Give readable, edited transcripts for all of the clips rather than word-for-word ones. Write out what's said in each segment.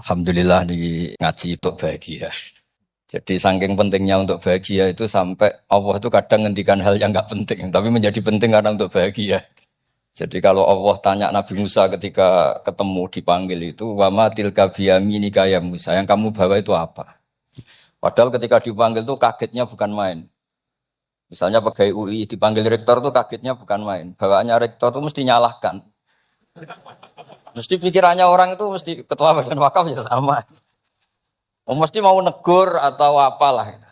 Alhamdulillah nih ngaji untuk bahagia. Jadi saking pentingnya untuk bahagia itu sampai Allah itu kadang ngendikan hal yang nggak penting, tapi menjadi penting karena untuk bahagia. Jadi kalau Allah tanya Nabi Musa ketika ketemu dipanggil itu, wama tilka biyaminika ya Musa, yang kamu bawa itu apa? Padahal ketika dipanggil tuh kagetnya bukan main. Misalnya pegawai UI dipanggil rektor tuh kagetnya bukan main. Bawaannya rektor tuh mesti nyalahkan. Mesti pikirannya orang itu mesti ketua badan wakaf ya sama. Oh, mesti mau negur atau apalah.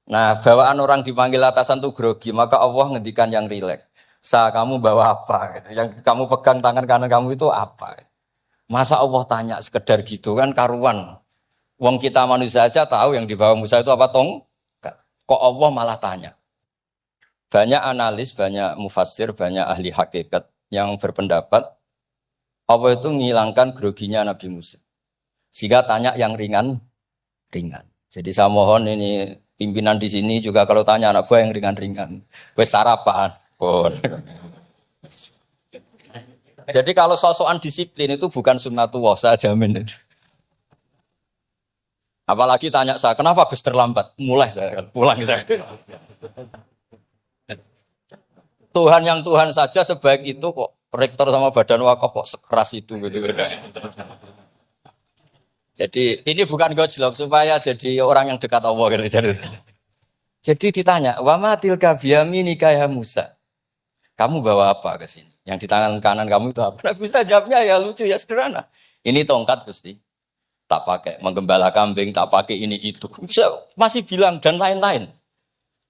Nah, bawaan orang dipanggil atasan tuh grogi, maka Allah ngendikan yang rileks. Sa, kamu bawa apa? Gitu. Yang kamu pegang tangan kanan kamu itu apa? Masa Allah tanya sekedar gitu kan karuan. Wong kita manusia aja tahu yang dibawa Musa itu apa tong? Kok Allah malah tanya? Banyak analis, banyak mufassir, banyak ahli hakikat yang berpendapat Allah itu ngilangkan groginya Nabi Musa. Sehingga tanya yang ringan. Jadi saya mohon ini pimpinan di sini juga kalau tanya anak buah yang ringan-ringan. Wes sarapan. Bon. Jadi kalau sosokan disiplin itu bukan sunnatullah, saya jamin itu. Apalagi tanya saya, kenapa Gus terlambat? Mulai saya pulang gitu. Tuhan yang Tuhan saja sebaik itu kok. Rektor sama badan wakaf kok sekeras itu gitu. Jadi ini bukan gojlok supaya jadi orang yang dekat Allah gitu. Jadi ditanya, wa ma tilka biyaminika ya Musa? Kamu bawa apa ke sini? Yang di tangan kanan kamu itu apa? Nah, bisa jawabnya ya lucu ya sederhana. Ini tongkat Gusti. Tak pakai menggembala kambing, tak pakai ini itu. Bisa masih bilang dan lain-lain.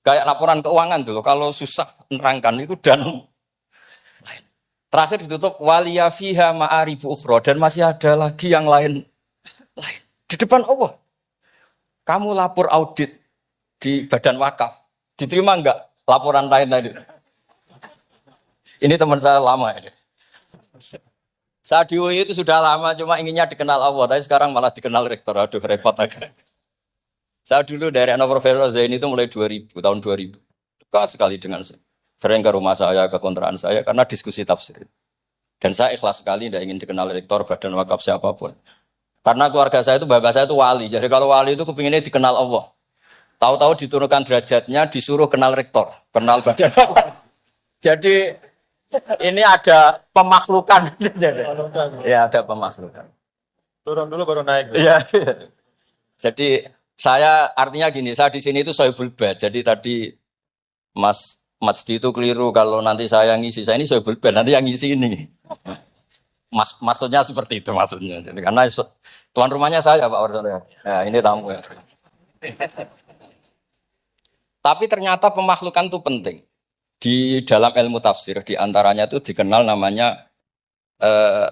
Kayak laporan keuangan dulu kalau susah nerangkan itu dan lain. Terakhir ditutup waliya fiha ma'aribu ukhra dan masih ada lagi yang lain. Di depan Allah. Kamu lapor audit di badan wakaf. Diterima enggak laporan lain tadi? Ini teman saya lama ini. Saya di UI itu sudah lama, cuma inginnya dikenal Allah, tapi sekarang malah dikenal rektor. Aduh, repot agak. Saya dulu dari anak Profesor Zaini itu mulai 2000, tahun 2000. Dekat sekali dengan saya. Sering ke rumah saya, ke kontrakan saya, karena diskusi tafsir. Dan saya ikhlas sekali, tidak ingin dikenal rektor, badan wakaf siapapun. Karena keluarga saya itu, bapak saya itu wali. Jadi kalau wali itu kepinginnya dikenal Allah. Tahu-tahu diturunkan derajatnya, disuruh kenal rektor, kenal badan wakaf. Jadi ini ada pemakhlukan. Ya, ada pemakhlukan. Turun dulu baru naik. Iya. Jadi saya artinya gini, saya di sini itu sohibul bait. Jadi tadi Mas Di itu keliru kalau nanti saya ngisi. Saya ini sohibul bait, nanti yang ngisi ini. Maksudnya seperti itu maksudnya. Jadi, karena tuan rumahnya saya Pak Wardono. Ya, ini tamu ya. Tapi ternyata pemakhlukan itu penting. Di dalam ilmu tafsir, di antaranya itu dikenal namanya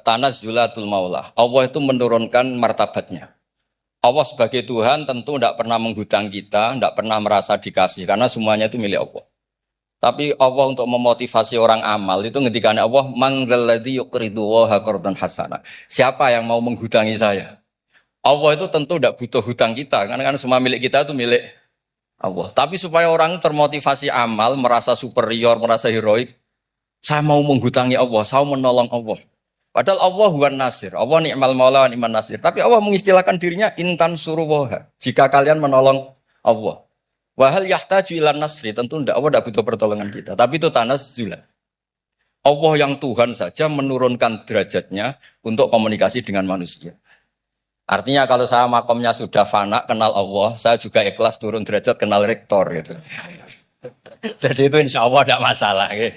Tanazzulatul Maula. Allah itu menurunkan martabatnya. Allah sebagai Tuhan tentu tidak pernah menghutang kita, tidak pernah merasa dikasih, karena semuanya itu milik Allah. Tapi Allah untuk memotivasi orang amal, itu ngendikan Allah, Man dzalladzi yuqridu Allaha qardan hasana. Siapa yang mau menghutangi saya? Allah itu tentu tidak butuh hutang kita, karena kan semua milik kita itu milik Allah. Tapi supaya orang termotivasi amal, merasa superior, merasa heroik, saya mau menghutangi Allah, saya mau menolong Allah. Padahal Allah huwan nasir, Allah ni'mal maula wa ni'man nasir. Tapi Allah mengistilahkan dirinya intan suruwaha. Jika kalian menolong Allah. Wahal yahtaju ilan nasri, tentu tidak, Allah tidak butuh pertolongan kita. Tapi itu tanazzul. Allah yang Tuhan saja menurunkan derajatnya untuk komunikasi dengan manusia. Artinya kalau saya makomnya sudah fana, kenal Allah, saya juga ikhlas turun derajat kenal rektor gitu. Jadi itu insya Allah tidak masalah. Gitu.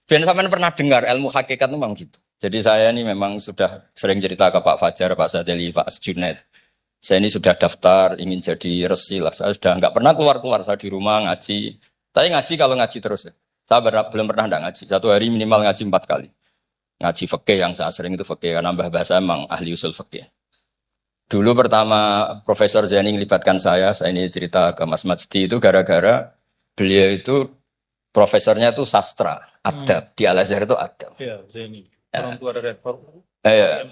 Ben sampean pernah dengar ilmu hakikat itu memang gitu. Jadi saya ini memang sudah sering cerita ke Pak Fajar, Pak Sadeli, Pak Junaid. Saya ini sudah daftar, ingin jadi resi lah. Saya sudah nggak pernah keluar-keluar. Saya di rumah ngaji. Tapi ngaji kalau ngaji terus. Saya belum pernah nggak ngaji. Satu hari minimal ngaji 4 kali. Ngaji fikih yang saya sering itu fikih. Karena Mbah Bahasa emang ahli usul fikih. Dulu pertama Profesor Zaini melibatkan saya ini cerita ke Mas Majdi itu gara-gara beliau itu profesornya itu sastra, adab. Di Al-Azhar itu adab. Iya, Zaini. Orang tua dari rektor. Iya.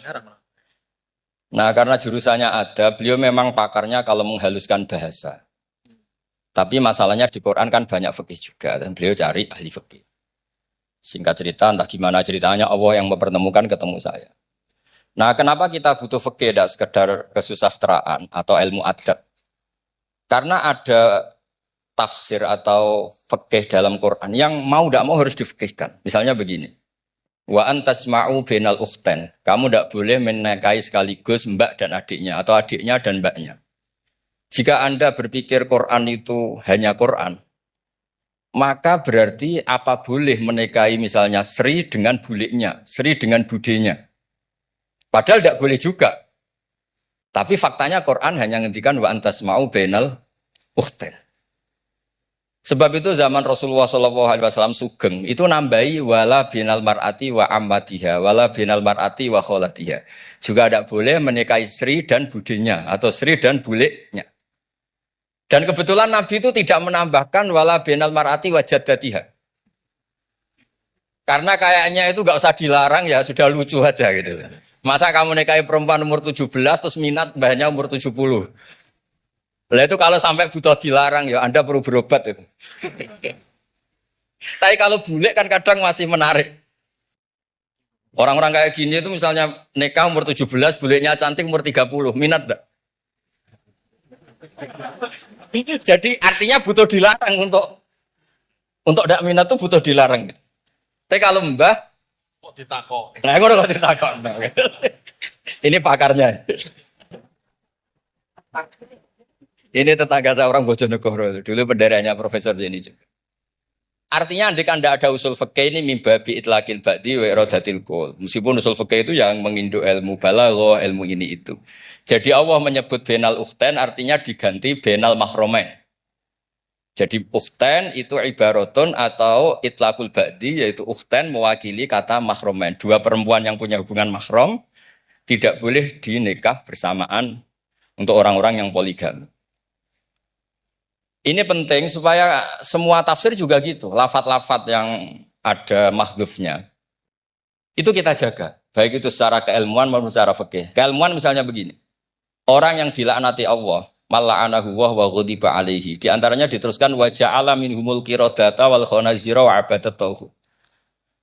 Nah, karena jurusannya ada, beliau memang pakarnya kalau menghaluskan bahasa. Tapi masalahnya di Quran kan banyak fikih juga, dan beliau cari ahli fikih. Singkat cerita, entah gimana ceritanya, Allah yang mempertemukan ketemu saya. Nah, kenapa kita butuh fikih tidak sekedar kesusastraan atau ilmu adat? Karena ada tafsir atau fikih dalam Quran yang mau tidak mau harus difikihkan. Misalnya begini. Wa antasma'u bainal ukhtain. Kamu tidak boleh menikahi sekaligus mbak dan adiknya atau adiknya dan mbaknya. Jika Anda berpikir Quran itu hanya Quran, maka berarti apa boleh menikahi misalnya Sri dengan buliknya, Sri dengan budenya. Padahal tidak boleh juga. Tapi faktanya Quran hanya ngendikan wa antasma'u bainal ukhtain. Sebab itu zaman Rasulullah SAW sugeng itu nambahi wala binal mar'ati wa ammatiha wala binal mar'ati wa kholatiha. Juga tidak boleh menikahi Sri dan budenya atau Sri dan buliknya. Dan kebetulan Nabi itu tidak menambahkan wala binal mar'ati wa jaddatiha. Karena kayaknya itu nggak usah dilarang ya sudah lucu aja gitu. Masa kamu nikahi perempuan umur 17 terus minat mbahnya umur 70. Lah itu kalau sampai butuh dilarang ya Anda perlu berobat itu. Tapi kalau bule kan kadang masih menarik. Orang-orang kayak gini itu misalnya nikah umur 17, bulenya cantik umur 30, minat enggak? Jadi artinya butuh dilarang untuk enggak minat tuh butuh dilarang. Tapi kalau mbah Kok ditakok? nah ngono kok ditakon. Ini pakarnya. Ini tetangga saya orang Bojonegoro. Dulu benderanya Profesor Jenny juga. Artinya andai kan tidak ada usul fikih ini mimbabi itlaqil ba'di wa iradatil qaul. Meskipun usul fikih itu yang menginduk ilmu balaghah, ilmu ini itu. Jadi Allah menyebut benal ukhtain artinya diganti benal mahromain. Jadi ukhtain itu ibaratun atau itlaqul ba'di yaitu ukhtain mewakili kata mahromain. Dua perempuan yang punya hubungan mahram tidak boleh dinikah bersamaan untuk orang-orang yang poligami. Ini penting supaya semua tafsir juga gitu. Lafat-lafat yang ada mahdhufnya. Itu kita jaga. Baik itu secara keilmuan maupun secara fikih. Keilmuan misalnya begini. Orang yang dilaknati Allah, mal'anahu wa ghadiba alaihi. Di antaranya diteruskan wa ja'ala minhumul qiradata wal khanazira wa abadatauhu.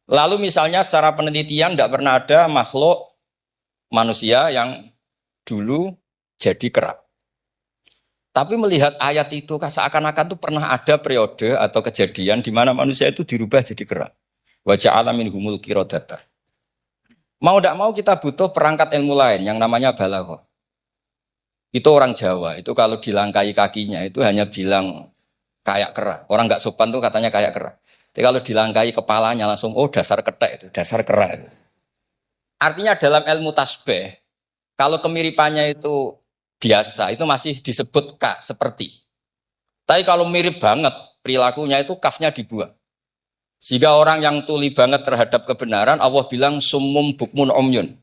Lalu misalnya secara penelitian tidak pernah ada makhluk manusia yang dulu jadi kera. Tapi melihat ayat itu seakan-akan tuh pernah ada periode atau kejadian di mana manusia itu dirubah jadi kera. Wa ja'ala minhumul qiradata. Mau tidak mau kita butuh perangkat ilmu lain yang namanya balaghah. Itu orang Jawa, itu kalau dilangkai kakinya itu hanya bilang kayak kera. Orang nggak sopan tuh katanya kayak kera. Tapi kalau dilangkai kepalanya langsung oh dasar ketek itu, dasar kera itu. Artinya dalam ilmu tasbih, kalau kemiripannya itu biasa, itu masih disebut ka, seperti. Tapi kalau mirip banget, perilakunya itu kafnya dibuang. Sehingga orang yang tuli banget terhadap kebenaran, Allah bilang summum bukmun umyun.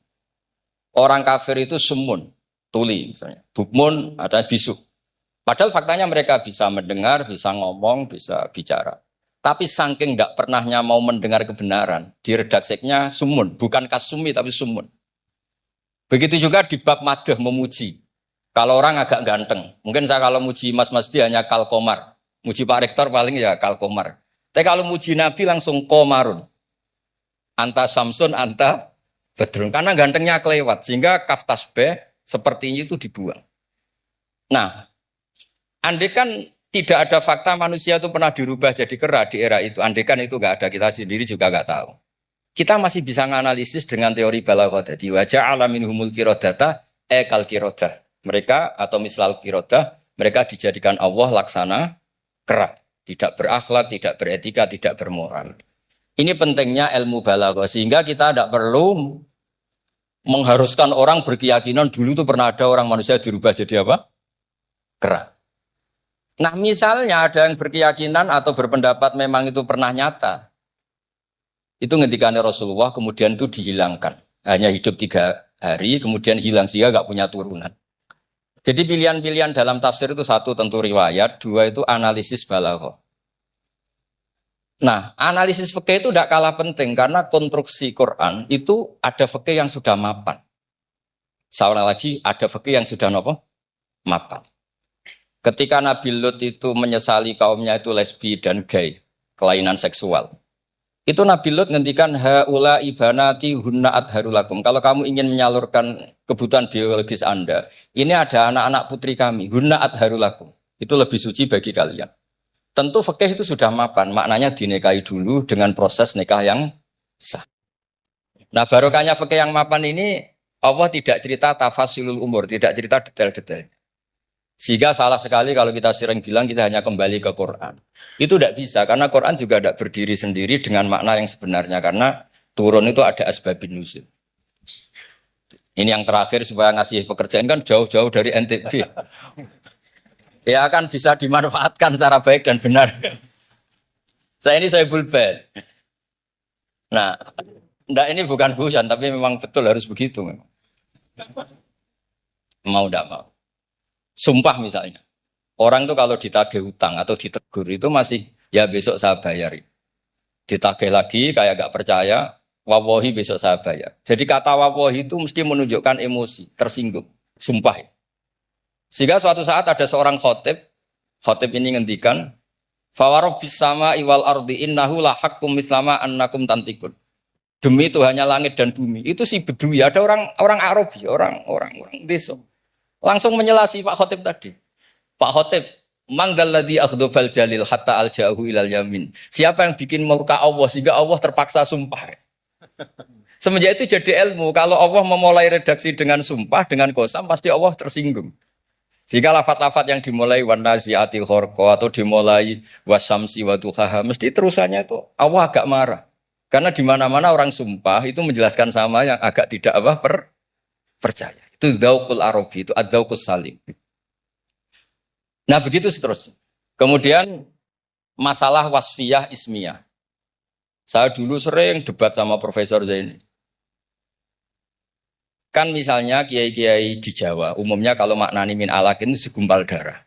Orang kafir itu summun, tuli misalnya. Bukmun ada bisu. Padahal faktanya mereka bisa mendengar, bisa ngomong, bisa bicara. Tapi saking tidak pernahnya mau mendengar kebenaran, di redakseknya summun, bukan kasumi tapi summun. Begitu juga di bab madah memuji. Kalau orang agak ganteng, mungkin saya kalau muji Mas Masdi hanya kalkomar. Muji Pak Rektor paling ya kalkomar. Tapi kalau muji Nabi langsung komarun. Anta samsun, anta bedrun. Karena gantengnya kelewat. Sehingga kaf tasbih seperti itu dibuang. Nah, andai kan tidak ada fakta manusia itu pernah dirubah jadi kera di era itu. Andai kan itu nggak ada, kita sendiri juga nggak tahu. Kita masih bisa menganalisis dengan teori balaghah. Jadi wajah alamin humul kirodata ekal kirodah. Mereka atau mislal kirodah, mereka dijadikan Allah laksana kera. Tidak berakhlak, tidak beretika, tidak bermoral. Ini pentingnya ilmu balaghah. Sehingga kita tidak perlu mengharuskan orang berkeyakinan dulu itu pernah ada orang manusia dirubah jadi apa? Kera. Nah misalnya ada yang berkeyakinan atau berpendapat memang itu pernah nyata. Itu ngendikannya Rasulullah kemudian itu dihilangkan. Hanya hidup 3 hari kemudian hilang sehingga nggak punya turunan. Jadi pilihan-pilihan dalam tafsir itu satu tentu riwayat, dua itu analisis balaghah. Nah, analisis fikih itu tidak kalah penting karena konstruksi Quran itu ada fikih yang sudah mapan. Seorang lagi ada fikih yang sudah mapan. Ketika Nabi Lut itu menyesali kaumnya itu lesbi dan gay, kelainan seksual. Itu Nabi Lut ngendikan haula ibanati hunna adharulakum. Kalau kamu ingin menyalurkan kebutuhan biologis Anda, ini ada anak-anak putri kami, hunna adharulakum. Itu lebih suci bagi kalian. Tentu fikih itu sudah mapan, maknanya dinikahi dulu dengan proses nikah yang sah. Nah, barokahnya fikih yang mapan ini Allah tidak cerita tafasilul umur, tidak cerita detail-detail. Sehingga salah sekali kalau kita sering bilang kita hanya kembali ke Quran. Itu tidak bisa, karena Quran juga tidak berdiri sendiri dengan makna yang sebenarnya. Karena turun itu ada asbabun nuzul. Ini yang terakhir supaya ngasih pekerjaan kan jauh-jauh dari NTB. Ya kan bisa dimanfaatkan secara baik dan benar. Saya bulbel. Nah, enggak, ini bukan guyon, tapi memang betul harus begitu. Memang. Mau tidak mau. Sumpah misalnya. Orang itu kalau ditagih hutang atau ditegur itu masih, ya besok saya bayar. Ditagih lagi kayak gak percaya, wawahi besok saya bayar. Jadi kata wawahi itu mesti menunjukkan emosi, tersinggung, sumpah. Sehingga suatu saat ada seorang khotib ini ngendikan, fawarobbis sama iwal ardi innahu lahakum mislama annakum tantikun. Demi Tuhannya langit dan bumi. Itu si bedui, ada orang Arabi, orang desa. Langsung menyelasi Pak Khotib tadi. Pak Khotib, mangdalladzi akhdhafal jalil hatta alja'ahu ilal yamin. Siapa yang bikin murka Allah sehingga Allah terpaksa sumpah. Semenjak itu jadi ilmu, kalau Allah memulai redaksi dengan sumpah, dengan qasam, pasti Allah tersinggung. Jika lafaz-lafaz yang dimulai wan naziati gharqa atau dimulai wasamsi wa duhaha, mesti terusannya itu Allah agak marah. Karena di mana-mana orang sumpah itu menjelaskan sama yang agak tidak percaya. Itu dzauqul arabi, itu adzauqus salim. Nah, begitu seterusnya. Kemudian masalah wasfiyah ismiyah. Saya dulu sering debat sama Profesor Zaini. Kan misalnya kiai-kiai di Jawa, umumnya kalau maknani min alakin itu segumpal darah.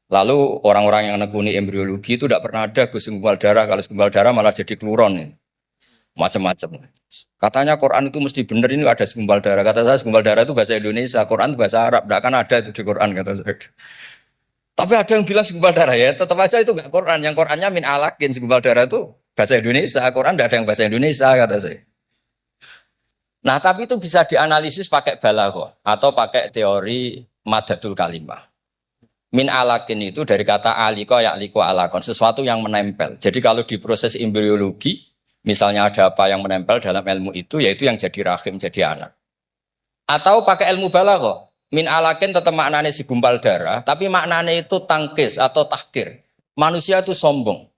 Lalu orang-orang yang nekuni embriologi itu tidak pernah ada segumpal darah. Kalau segumpal darah malah jadi kluron. Macam-macam. Katanya Quran itu mesti benar, ini ada segumpal darah. Kata saya segumpal darah itu bahasa Indonesia, Quran itu bahasa Arab. Tidak akan ada itu di Quran, kata saya. Tapi ada yang bilang segumpal darah, ya tetap aja itu enggak Quran. Yang Qurannya min alakin, segumpal darah itu bahasa Indonesia. Quran tidak ada yang bahasa Indonesia, kata saya. Nah, tapi itu bisa dianalisis pakai balaghah atau pakai teori madatul kalimah. Min alakin itu dari kata aliko ya'liku alakon, sesuatu yang menempel. Jadi kalau di proses embriologi, misalnya ada apa yang menempel dalam ilmu itu, yaitu yang jadi rahim, jadi anak. Atau pakai ilmu balaghah, min alakin tetap maknanya segumpal darah, tapi maknanya itu tangkis atau tahkir. Manusia itu sombong.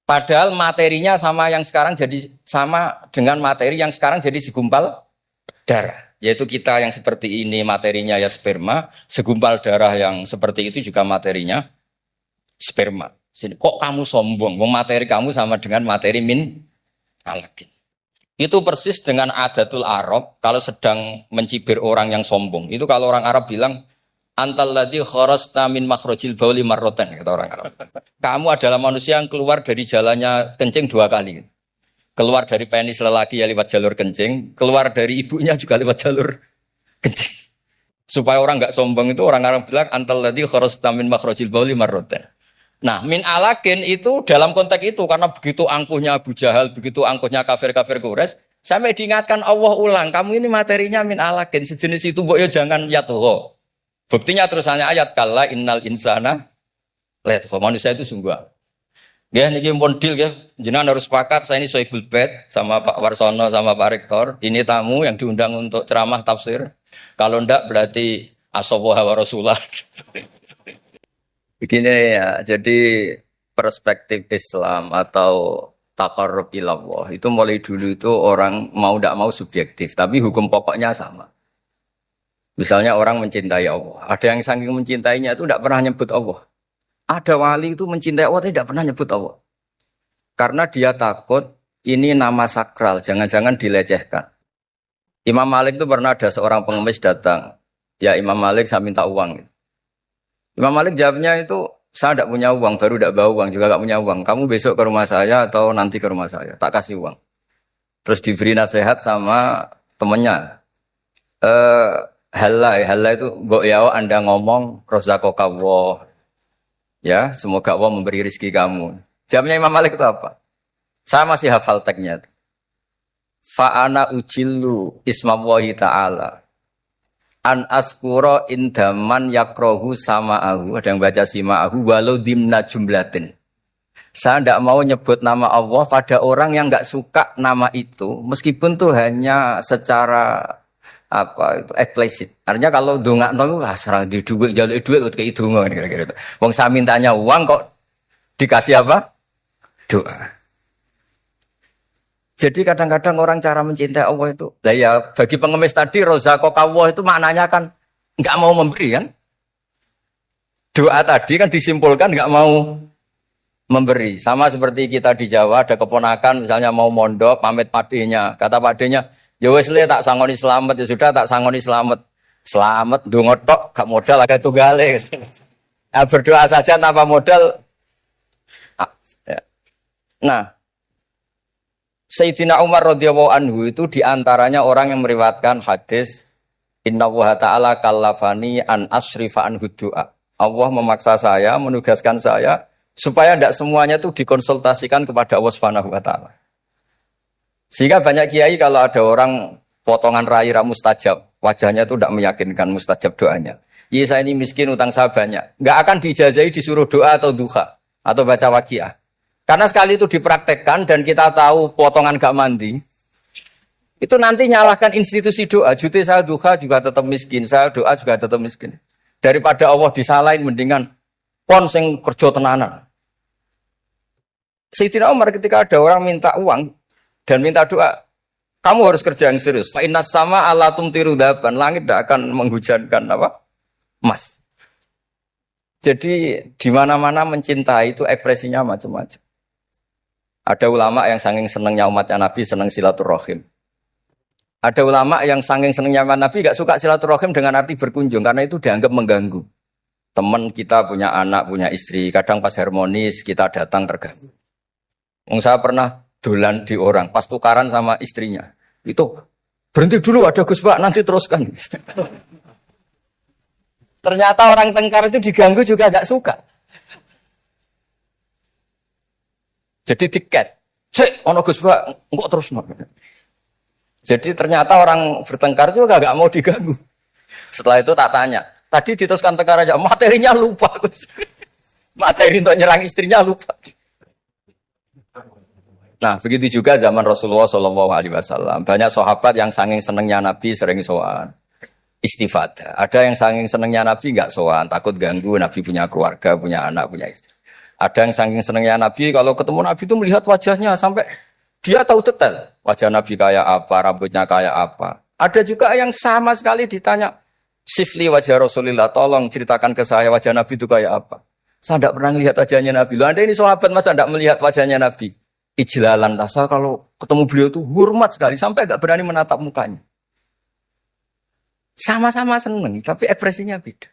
Padahal materinya sama yang sekarang jadi sama dengan materi yang sekarang jadi segumpal darah. Yaitu kita yang seperti ini materinya ya sperma, segumpal darah yang seperti itu juga materinya sperma. Kok kamu sombong? Materi kamu sama dengan materi min alakin. Itu persis dengan adatul Arab kalau sedang mencibir orang yang sombong. Itu kalau orang Arab bilang antal ladzi kharasta min makhrajil bauli marratan, kata orang Arab. Kamu adalah manusia yang keluar dari jalannya kencing 2 kali. Keluar dari penis lelaki ya lewat jalur kencing, keluar dari ibunya juga lewat jalur kencing. Supaya orang enggak sombong itu orang Arab bilang antal ladzi kharasta min makhrajil bauli marratan. Nah, min alakin itu dalam konteks itu karena begitu angkuhnya Abu Jahal, begitu angkuhnya kafir-kafir Quraisy, sampai diingatkan Allah ulang, kamu ini materinya min alakin, sejenis itu mbok yo jangan yatho. Buktinya terusannya ayat kalla innal insana layatgha, manusia itu sungguh. Nggih niki pun deal nggih, jenengan harus sepakat saya ini Soebul Bed sama Pak Warsono sama Pak Rektor, ini tamu yang diundang untuk ceramah tafsir. Kalau ndak berarti asawaha wa rasulullah. Begini ya, jadi perspektif Islam atau taqarrub ilallah itu mulai dulu itu orang mau tidak mau subjektif, tapi hukum pokoknya sama. Misalnya orang mencintai Allah, ada yang saking mencintainya itu tidak pernah nyebut Allah. Ada wali itu mencintai Allah tidak pernah nyebut Allah. Karena dia takut ini nama sakral, jangan-jangan dilecehkan. Imam Malik itu pernah ada seorang pengemis datang, ya Imam Malik saya minta uang. Imam Malik jawabnya itu, saya tidak punya uang, baru tidak bawa uang, juga tidak punya uang. Kamu besok ke rumah saya atau nanti ke rumah saya, tak kasih uang. Terus diberi nasihat sama temannya. Halai itu, mbok ya Anda ngomong, rozakokallah. Ya, semoga Allah memberi rezeki kamu. Jawabnya Imam Malik itu apa? Saya masih hafal teksnya. Fa'ana ujillu ismallahi ta'ala an askuro indaman yakrohu sama'ahu. Ada yang baca sima'ahu walau dimna jumlatin. Saya tidak mau nyebut nama Allah pada orang yang nggak suka nama itu, meskipun tuh hanya secara apa itu eksplisit. Artinya kalau dongakno serang di duit jaluk duit kayak itu kira-kira itu. Wong saya mintanya uang kok dikasih apa? Doa. Jadi kadang-kadang orang cara mencintai Allah itu, lah ya bagi pengemis tadi rozaqaka Allah itu maknanya kan nggak mau memberi kan? Doa tadi kan disimpulkan nggak mau memberi. Sama seperti kita di Jawa ada keponakan misalnya mau mondok pamit padenya, kata padenya, ya wis le tak sangoni selamat, ya sudah tak sangoni selamat. Selamat ndonga tok gak modal agak tunggale. Nah, berdoa saja tanpa modal. Nah, Sayyidina Umar radhiyallahu anhu itu diantaranya orang yang meriwayatkan hadis Innallaha ta'ala kallafani an asrifa anhu du'a. Allah memaksa saya, menugaskan saya supaya tidak semuanya itu dikonsultasikan kepada Allah Subhanahu wa taala. Sehingga banyak kiai kalau ada orang potongan rai mustajab, wajahnya itu tidak meyakinkan mustajab doanya. Iya saya ini miskin, utang saya banyak. Nggak akan diijazahi disuruh doa atau duha atau baca waqiah. Karena sekali itu dipraktekkan dan kita tahu potongan gak mandi, itu nanti nyalahkan institusi doa. Jute saya duha juga tetap miskin, saya doa juga tetap miskin. Daripada Allah disalahin mendingan pon sing kerja tenanan. Sayyidina Umar ketika ada orang minta uang dan minta doa, kamu harus kerja yang serius. Fa innas sama ala tumtiru daban, langit tidak akan menghujankan apa? Emas. Jadi di mana-mana mencintai itu ekspresinya macam-macam. Ada ulama yang saking senengnya umatnya Nabi seneng silaturahim. Ada ulama yang saking senengnya umat Nabi gak suka silaturahim dengan arti berkunjung karena itu dianggap mengganggu. Teman kita punya anak, punya istri, kadang pas harmonis kita datang terganggu. Saya pernah dolan di orang, pas tukaran sama istrinya. Itu, berhenti dulu ada Gus Pak, nanti teruskan. Ternyata orang tengkar itu diganggu juga gak suka. Jadi tiket. Cek, ono Gus Pak, kok terus no. Jadi ternyata orang bertengkar juga gak mau diganggu. Setelah itu tak tanya, tadi diteruskan tengkar aja, materinya lupa. Materi untuk nyerang istrinya lupa. Nah, begitu juga zaman Rasulullah SAW. Banyak sahabat yang saking senengnya Nabi sering sowan, istifadah. Ada yang saking senengnya Nabi nggak sowan, takut ganggu. Nabi punya keluarga, punya anak, punya istri. Ada yang saking senengnya Nabi, kalau ketemu Nabi itu melihat wajahnya sampai dia tahu detail wajah Nabi kayak apa, rambutnya kayak apa. Ada juga yang sama sekali ditanya, sifli wajah Rasulullah, tolong ceritakan ke saya wajah Nabi itu kayak apa. Saya tidak pernah melihat wajahnya Nabi. Loh, Anda ini sahabat masa tidak melihat wajahnya Nabi? Ijlalan rasa kalau ketemu beliau itu hormat sekali sampai gak berani menatap mukanya. Sama-sama seneng, tapi ekspresinya beda.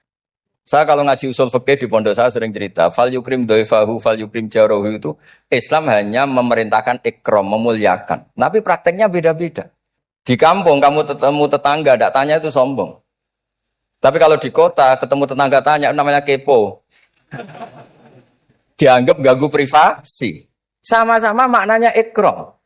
Saya kalau ngaji usul fikih di pondok saya sering cerita, fal yukrim doifahu, fal yukrim jarohu itu Islam hanya memerintahkan ikram, memuliakan. Tapi prakteknya beda-beda. Di kampung kamu ketemu tetangga, tidak tanya itu sombong. Tapi kalau di kota ketemu tetangga tanya namanya kepo. Dianggap ganggu privasi. Sama-sama maknanya ikram.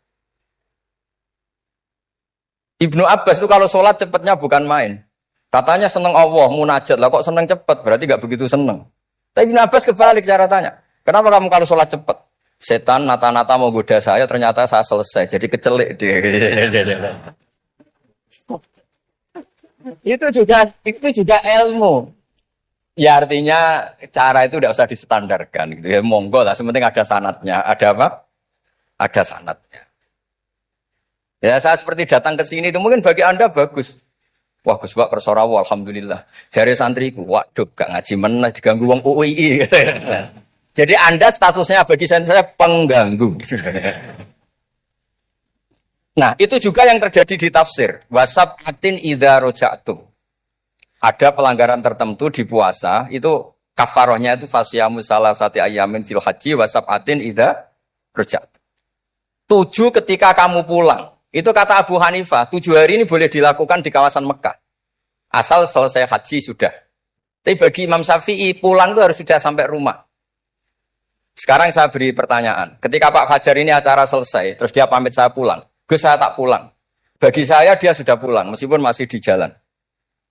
Ibnu Abbas itu kalau sholat cepatnya bukan main. Katanya seneng Allah, munajat. Lah kok seneng cepat? Berarti gak begitu seneng. Tapi Ibnu Abbas kebalik cara tanya. Kenapa kamu kalau sholat cepat? Setan nata-nata mau goda saya, ternyata saya selesai. Jadi kecelik dia. Itu juga ilmu. Ya artinya cara itu tidak usah distandarkan gitu ya, monggo lah, sementing ada sanatnya. Ada apa? Ada sanatnya. Ya saya seperti datang ke sini itu mungkin bagi Anda bagus. Wah Gus Pak persorawa alhamdulillah. Jari santriku, waduh gak ngaji meneh diganggu wong UII. Jadi Anda statusnya bagi saya pengganggu. Nah, itu juga yang terjadi di tafsir. Wasab'atin idza raja'tum. Ada pelanggaran tertentu di puasa, itu kafarohnya itu fasyamu salasati ayamin fil haji wasab'atin idza raja'tum. 7 ketika kamu pulang. Itu kata Abu Hanifah, 7 hari ini boleh dilakukan di kawasan Mekah. Asal selesai haji sudah. Tapi bagi Imam Syafi'i pulang itu harus sudah sampai rumah. Sekarang saya beri pertanyaan. Ketika Pak Fajar ini acara selesai, terus dia pamit saya pulang. Gus, saya tak pulang. Bagi saya dia sudah pulang, meskipun masih di jalan.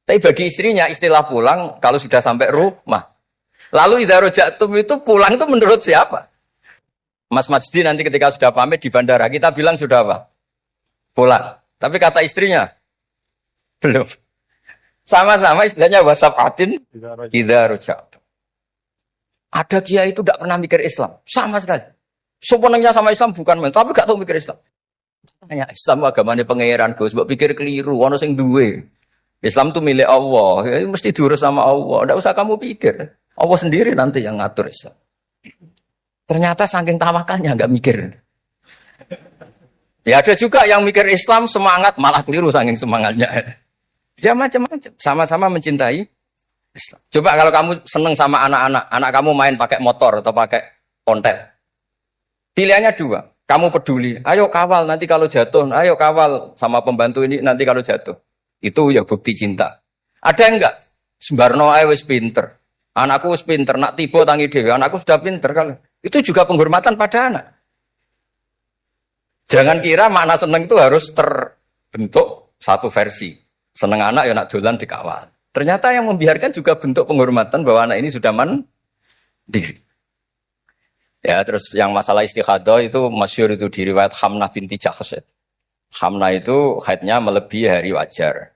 Tapi bagi istrinya, istilah pulang kalau sudah sampai rumah. Lalu idza raja'tum itu pulang itu menurut siapa? Mas Majdi nanti ketika sudah pamit di bandara, kita bilang sudah apa? Pulang. Tapi kata istrinya, belum. Sama-sama istilahnya wasafatin idza raja'tum. Ada kiai itu tidak pernah mikir Islam. Sama sekali. Sebenarnya sama Islam bukan main, tapi gak tahu mikir Islam. Tanya Islam agamanya pangeran, Gus, mbok pikir keliru, ono sing duwe. Islam itu milik Allah, ya, mesti diurus sama Allah. Tidak usah kamu pikir. Allah sendiri nanti yang ngatur Islam. Ternyata saking tawakalnya nggak mikir. Ya ada juga yang mikir Islam semangat malah keliru saking semangatnya. Ya macam-macam. Sama-sama mencintai Islam. Coba kalau kamu seneng sama anak-anak, anak kamu main pakai motor atau pakai ontel. Pilihannya dua. Kamu peduli, ayo kawal nanti kalau jatuh, ayo kawal sama pembantu ini nanti kalau jatuh. Itu ya bukti cinta. Ada enggak? Sembarno ae wis pinter. Anakku wis pinter, nak tiba tangi dhewe, anakku sudah pinter kan. Itu juga penghormatan pada anak. Jangan kira makna seneng itu harus terbentuk satu versi. Seneng anak ya nak dolan dikawal. Ternyata yang membiarkan juga bentuk penghormatan bahwa anak ini sudah mandiri. Ya, terus yang masalah istikhadah itu masyhur itu di riwayat Hamnah binti Jahsh. Hamnah itu haidnya melebihi hari wajar.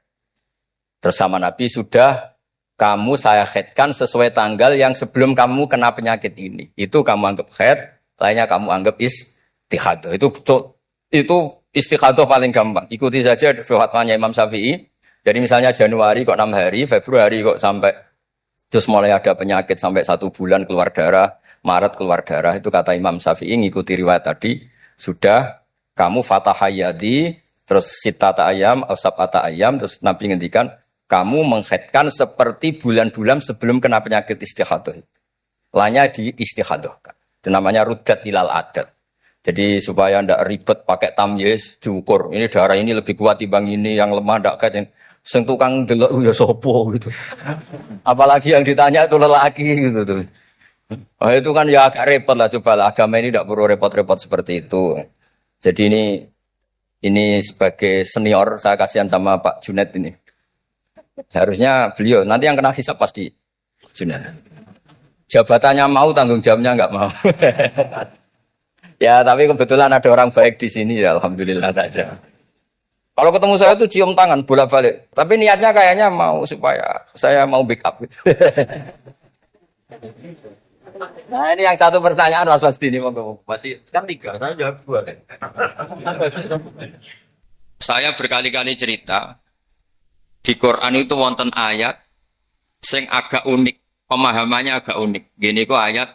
Terus sama Nabi sudah kamu saya haidkan sesuai tanggal yang sebelum kamu kena penyakit ini. Itu kamu anggap haid, lainnya kamu anggap istikhadah. Itu istikhadah paling gampang. Ikuti saja fatwanya Imam Syafi'i. Jadi misalnya Januari kok 6 hari, Februari kok sampai terus mulai ada penyakit sampai 1 bulan keluar darah, Maret keluar darah, itu kata Imam Syafi'i ngikuti riwayat tadi, sudah kamu fatahayadi, terus sitata ayam, sab'ata ayam, terus Nabi ngendikan, kamu menghaidkan seperti bulan-bulan sebelum kena penyakit istihadah. Lainnya di istihadahkan. Itu namanya rudat ilal adat. Jadi supaya tidak ribet pakai tamyiz, diukur. Ini darah ini lebih kuat dibanding ini, yang lemah tidak kayak yang sing tukang delok ya sopo gitu. Apalagi yang ditanya itu lelaki gitu tuh. Oh, itu kan ya agak repot lah, cobalah agama ini tidak perlu repot-repot seperti itu. Jadi ini sebagai senior saya kasihan sama Pak Junet ini. Harusnya beliau nanti yang kena hisab pasti Junet. Jabatannya mau, tanggung jawabnya nggak mau. Ya tapi kebetulan ada orang baik di sini ya, alhamdulillah saja. Kalau ketemu saya tuh cium tangan bolak-balik. Tapi niatnya kayaknya mau supaya saya mau backup gitu. Nah ini yang satu pertanyaan Mas Wasdi ini masih kan 3, saya jawab 2. Saya berkali-kali cerita di Quran itu wonten ayat sing agak unik, pemahamannya agak unik. Gini kok ayat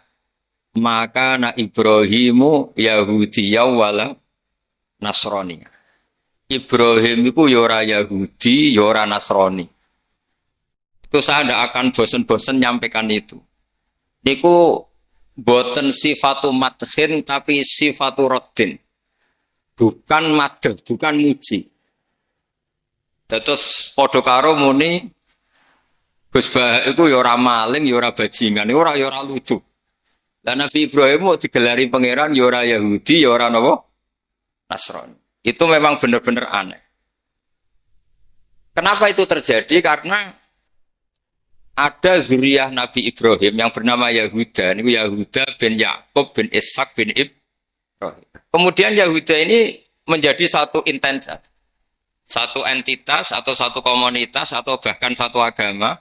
maka na Ibrahimu Yahudiyya wala Nasrani. Ibrahim itu yora Yahudi, yora Nasrani. Itu saya tidak akan bosan-bosan nyampaikan itu. Niku boten sifatu madhin tapi sifatu raddin. Bukan madh, bukan muji. Terus padha karo muni Gus Bah iku ya ora maling, ya ora bajingan, ya ora lucu. Lah Nabi Ibrahim mau digelari pangeran ya ora Yahudi, ya ora napa? Nasrani. Itu memang benar-benar aneh. Kenapa itu terjadi? Karena ada zuriyah Nabi Ibrahim yang bernama Yahuda. Ini Yahuda bin Yakub bin Ishak bin Ibrahim. Kemudian Yahuda ini menjadi satu intensitas, satu entitas atau satu komunitas atau bahkan satu agama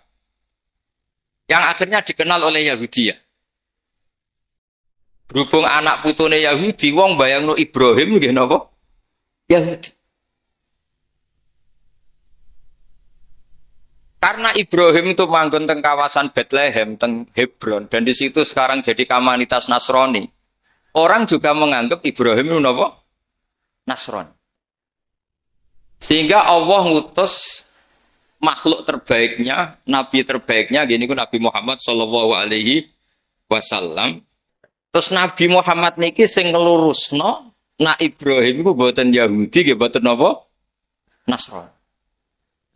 yang akhirnya dikenal oleh Yahudi. Berhubung anak putune Yahudi, wong bayangno Ibrahim nggih napa? Yahudi. Karena Ibrahim itu manggon teng kawasan Bethlehem, teng Hebron, dan di situ sekarang jadi komunitas Nasrani. Orang juga menganggap Ibrahim itu napa? Nasrani. Sehingga Allah ngutus makhluk terbaiknya, nabi terbaiknya, gini ku Nabi Muhammad sallallahu alaihi wasallam. Terus Nabi Muhammad niki sing ngelurusno nak Ibrahim itu buatan Yahudi, nggih buatan napa? Nasrani.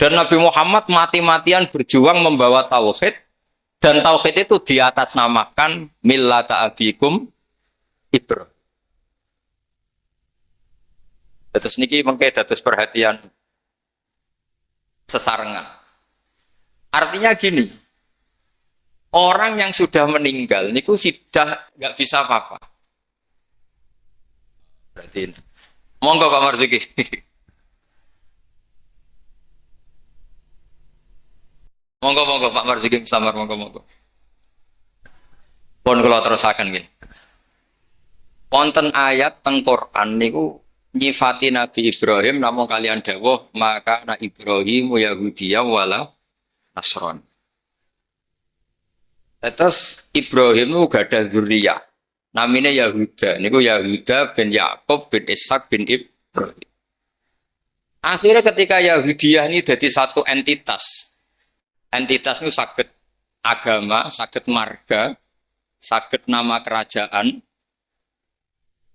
Dan Nabi Muhammad mati-matian berjuang membawa tauhid, dan tauhid itu diatasnamakan millata abikum Ibrahim. Terus niki mengke dados perhatian sesarengan. Artinya gini, orang yang sudah meninggal niku sudah nggak bisa apa-apa. Berarti ini. Monggo Pak Marzuki. Monggo Pak Marzuki samar monggo. Pun kula terusaken nggih. Wonten ayat teng Quran niku nyifati Nabi Ibrahim namung kalian dawuh maka na Ibrahim Yahudiyya wala Nasron. Terus Ibrahim itu gak ada zuriyah. Namanya Yahuda. Niku Yahuda bin Yakub bin Ishak bin Ibrahim. Akhirnya ketika Yahudiyah ini jadi satu entitas. Entitas itu sakit agama, sakit marga, sakit nama kerajaan.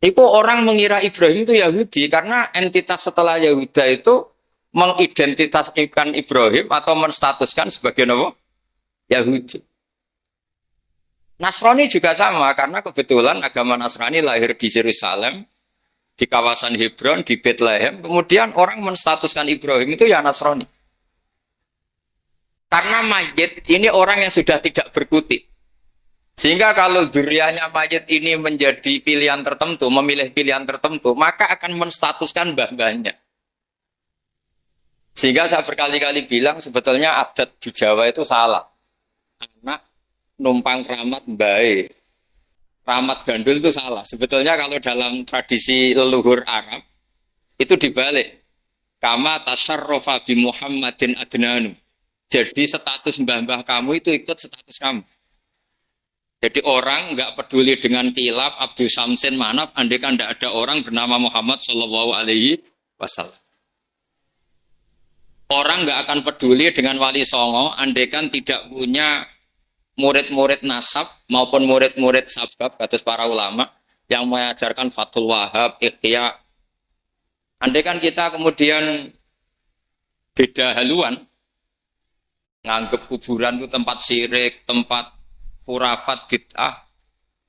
Itu orang mengira Ibrahim itu Yahudi karena entitas setelah Yahuda itu mengidentitaskan Ibrahim atau menstatuskan sebagai nama Yahudi. Nasrani juga sama karena kebetulan agama Nasrani lahir di Yerusalem, di kawasan Hebron, di Bethlehem. Kemudian orang menstatuskan Ibrahim itu ya Nasrani. Karena mayit ini orang yang sudah tidak berkutik. Sehingga kalau dzurriyyahnya mayit ini menjadi pilihan tertentu, memilih pilihan tertentu, maka akan menstatuskan mbah-mbahnya. Sehingga saya berkali-kali bilang sebetulnya adat di Jawa itu salah. Anak numpang keramat baik. Keramat gandul itu salah. Sebetulnya kalau dalam tradisi leluhur Arab, itu dibalik. Kama tasyarrafa bi Muhammadin adnanu. Jadi status mbah-mbah kamu itu ikut status kamu. Jadi orang nggak peduli dengan kilaf, Abdul Samsin Manaf, andai kan tidak ada orang bernama Muhammad Shallallahu Alaihi Wasallam. Orang nggak akan peduli dengan Wali Songo, andai kan tidak punya murid-murid nasab maupun murid-murid sabab, kata para ulama yang mengajarkan Fathul Wahab, Ikhya. Andai kan kita kemudian beda haluan, nganggep kuburan itu tempat syirik, tempat khurafat, bid'ah,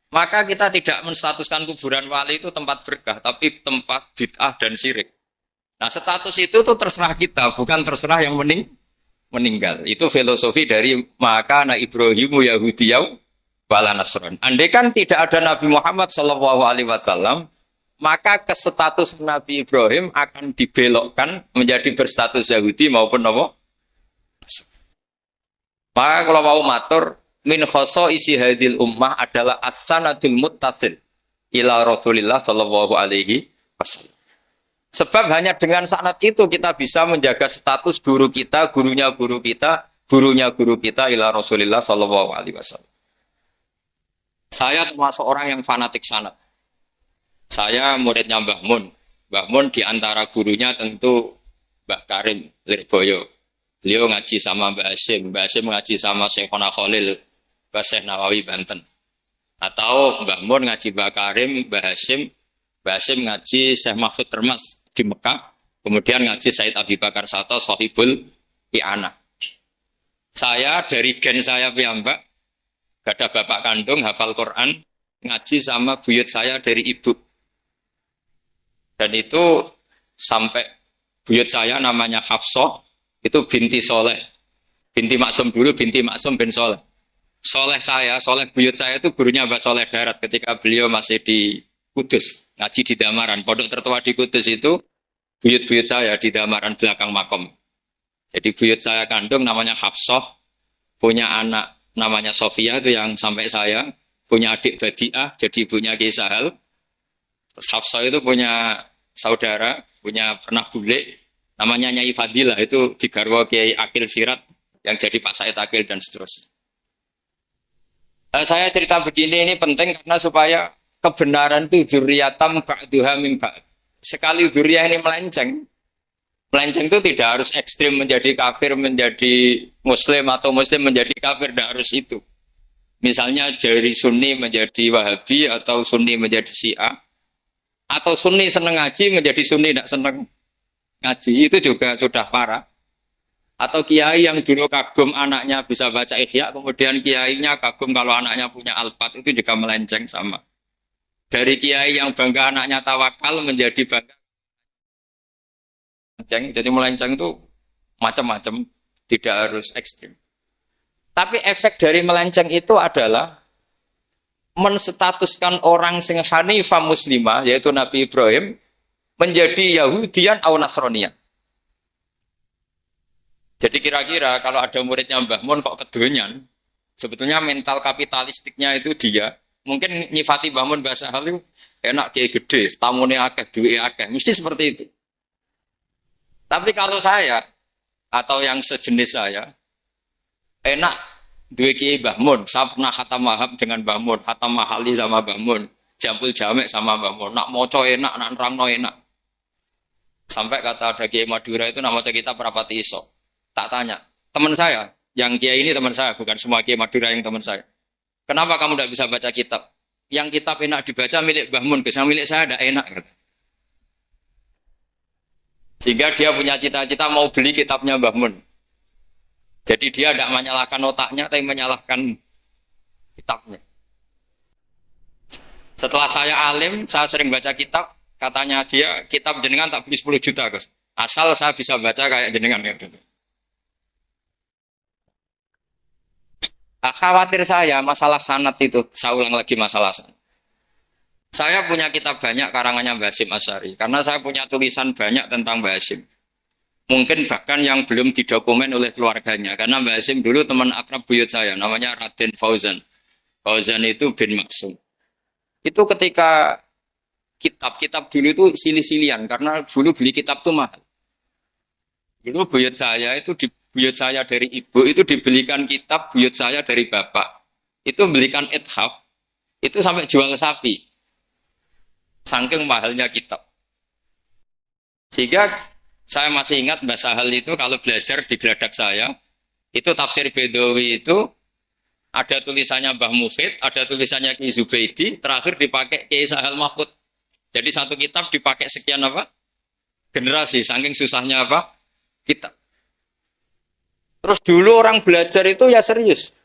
maka kita tidak menstatuskan kuburan wali itu tempat berkah, tapi tempat bid'ah dan syirik. Nah status itu tuh terserah kita, bukan terserah yang meninggal. Itu filosofi dari maka na Ibrahimu Yahudiyya wala Nasron. Andai kan tidak ada Nabi Muhammad SAW, maka status Nabi Ibrahim akan dibelokkan menjadi berstatus Yahudi maupun apa? Maka kalau mau matur min khoso isi hadil ummah adalah as-sanadul muttasil ila Rasulillah sallallahu alaihi wasallam. Sebab hanya dengan sanad itu kita bisa menjaga status guru kita, gurunya guru kita, gurunya guru kita ila Rasulillah sallallahu alaihi wasallam. Saya termasuk orang yang fanatik sanad. Saya muridnya Mbah Mun. Mbah Mun di antara gurunya tentu Mbah Karim Lirboyo. Beliau ngaji sama Mbah Hasyim ngaji sama Syekhona Khalil, Mbah Syekh Nawawi Banten. Atau Mbah Mun ngaji Mbah Karim, Mbah Hasyim ngaji Syekh Mahfud Termas di Mekah, kemudian ngaji Said Abi Bakar Sato, Sohibul I'anah. Saya dari gen saya piyambak, gak ada bapak kandung, hafal Quran, ngaji sama buyut saya dari ibu. Dan itu sampai buyut saya namanya Hafsah, itu binti Soleh, binti Maksum dulu, binti Maksum bin Soleh. Soleh buyut saya itu gurunya Mbak Soleh Darat ketika beliau masih di Kudus, ngaji di Damaran. Pondok tertua di Kudus itu buyut-buyut saya di Damaran belakang makom. Jadi buyut saya kandung namanya Hafsah, punya anak namanya Sofia itu yang sampai saya, punya adik Badiah, jadi ibunya Kiai Sahal. Terus Hafsah itu punya saudara, punya pernah bule, namanya Nyai Fadilah, itu di garwa Kiai Akil Sirat yang jadi Pak Said Akil dan seterusnya. Saya cerita begini ini penting karena supaya kebenaran itu dzurriyatam ba'duha min ba'd. Sekali dzurriyah ini melenceng itu tidak harus ekstrim menjadi kafir, menjadi muslim atau muslim menjadi kafir, tidak harus itu. Misalnya dari Sunni menjadi Wahabi atau Sunni menjadi Syiah, atau Sunni seneng ngaji menjadi Sunni tidak seneng ngaji, itu juga sudah parah. Atau kiai yang dulu kagum anaknya bisa baca Ihya, kemudian kiainya kagum kalau anaknya punya Alfat, itu juga melenceng sama. Dari kiai yang bangga anaknya tawakal menjadi bangga melenceng. Jadi melenceng itu macam-macam, tidak harus ekstrim. Tapi efek dari melenceng itu adalah menstatuskan orang sing hanifah muslimah, yaitu Nabi Ibrahim, menjadi Yahudian atau Nasronian. Jadi kira-kira kalau ada muridnya Mbah Mun kok kedonyan, sebetulnya mental kapitalistiknya itu dia, mungkin nyifati Mbah Mun bahasa hal itu enak kayak gede, tamune akeh, duwe akeh, mesti seperti itu. Tapi kalau saya atau yang sejenis saya, enak duwe kiai Mbah Mun, saya pernah khatam mahab dengan Mbah Mun, khatam mahali sama Mbah Mun, jampul jamek sama Mbah Mun, nak moco enak, nak nerangno enak. Sampai kata ada kiai Madura itu nama kita Prapati Iso. Tak tanya, teman saya, yang kiai ini teman saya, bukan semua kiai Madura yang teman saya. Kenapa kamu tidak bisa baca kitab? Yang kitab enak dibaca milik Mbah Mun, yang milik saya tidak enak. Gitu. Sehingga dia punya cita-cita mau beli kitabnya Mbah Mun. Jadi dia tidak menyalahkan otaknya, tapi menyalahkan kitabnya. Setelah saya alim, saya sering baca kitab, katanya dia, kitab jenengan tak beli 10 juta, Gus. Asal saya bisa baca kayak jenengan. Gitu. Khawatir saya masalah sanad itu, saya ulang lagi masalah sanad. Saya punya kitab banyak karangannya Mbah Hasyim Asy'ari, karena saya punya tulisan banyak tentang Mbah Hasyim. Mungkin bahkan yang belum didokumen oleh keluarganya, karena Mbah Hasyim dulu teman akrab buyut saya, namanya Raden Fauzan. Fauzan itu bin Maksum. Itu ketika kitab-kitab dulu itu silih-silihan, karena dulu beli kitab itu mahal. Dulu buyut saya itu buyut saya dari ibu itu dibelikan kitab buyut saya dari bapak. Itu belikan ithaf, itu sampai jual sapi. Saking mahalnya kitab. Sehingga saya masih ingat Mbah Sahal itu kalau belajar di geladak saya, itu tafsir Bedawi itu ada tulisannya Mbah Mufid, ada tulisannya Ki Zubaidi, terakhir dipakai Ki Sahal Mahfud. Jadi satu kitab dipakai sekian apa? Generasi, saking susahnya apa? Kitab. Terus dulu orang belajar itu ya serius.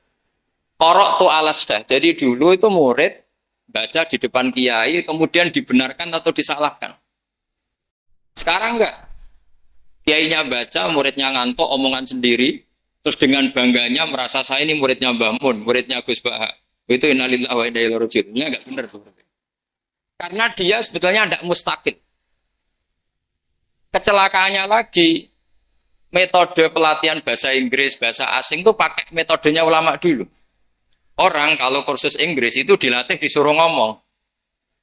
Korok tu alasdah. Jadi dulu itu murid baca di depan kiai, kemudian dibenarkan atau disalahkan. Sekarang enggak. Kiainya baca, muridnya ngantuk, omongan sendiri, terus dengan bangganya merasa saya ini muridnya Mbah Mun, muridnya Gus Baha. Itu innalillahi wa inna ilaihi raji'un. Enggak benar seperti itu. Karena dia sebetulnya tidak mustaqil. Kecelakaannya lagi, metode pelatihan bahasa Inggris, bahasa asing itu pakai metodenya ulama dulu. Orang kalau kursus Inggris itu dilatih disuruh ngomong.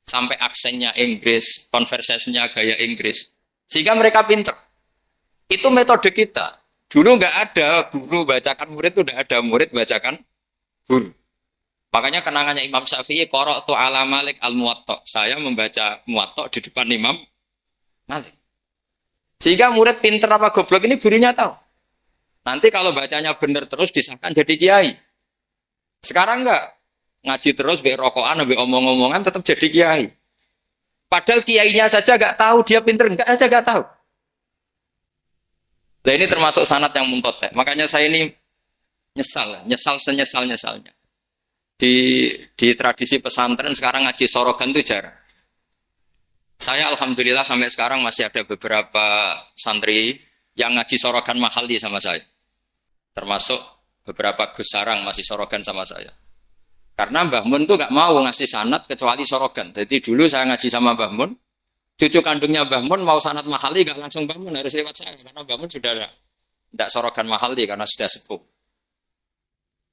Sampai aksennya Inggris, konversasinya gaya Inggris. Sehingga mereka pinter. Itu metode kita. Dulu nggak ada guru bacakan murid, itu udah ada murid bacakan guru. Makanya kenangannya Imam Syafi'i, qara'tu ala Malik al-Muwatta. Saya membaca Muwatta di depan Imam Malik. Sehingga murid pinter apa goblok ini gurunya tahu. Nanti kalau bacanya benar terus disahkan jadi kiai. Sekarang enggak. Ngaji terus, be rokokan, be omong-omongan tetap jadi kiai. Padahal kiainya saja enggak tahu dia pinter, enggak aja enggak tahu. Nah ini termasuk sanad yang mungkotek. Makanya saya ini nyesal senyesal-nyesalnya. Di tradisi pesantren sekarang ngaji sorogan itu jarang. Saya alhamdulillah sampai sekarang masih ada beberapa santri yang ngaji sorogan mahali sama saya. Termasuk beberapa Gus Sarang masih sorogan sama saya. Karena Mbah Mun tuh gak mau ngasih sanad kecuali sorogan. Jadi dulu saya ngaji sama Mbah Mun, cucu kandungnya Mbah Mun mau sanad mahali gak langsung Mbah Mun, harus lewat saya. Karena Mbah Mun sudah tidak sorogan mahali karena sudah sepuh.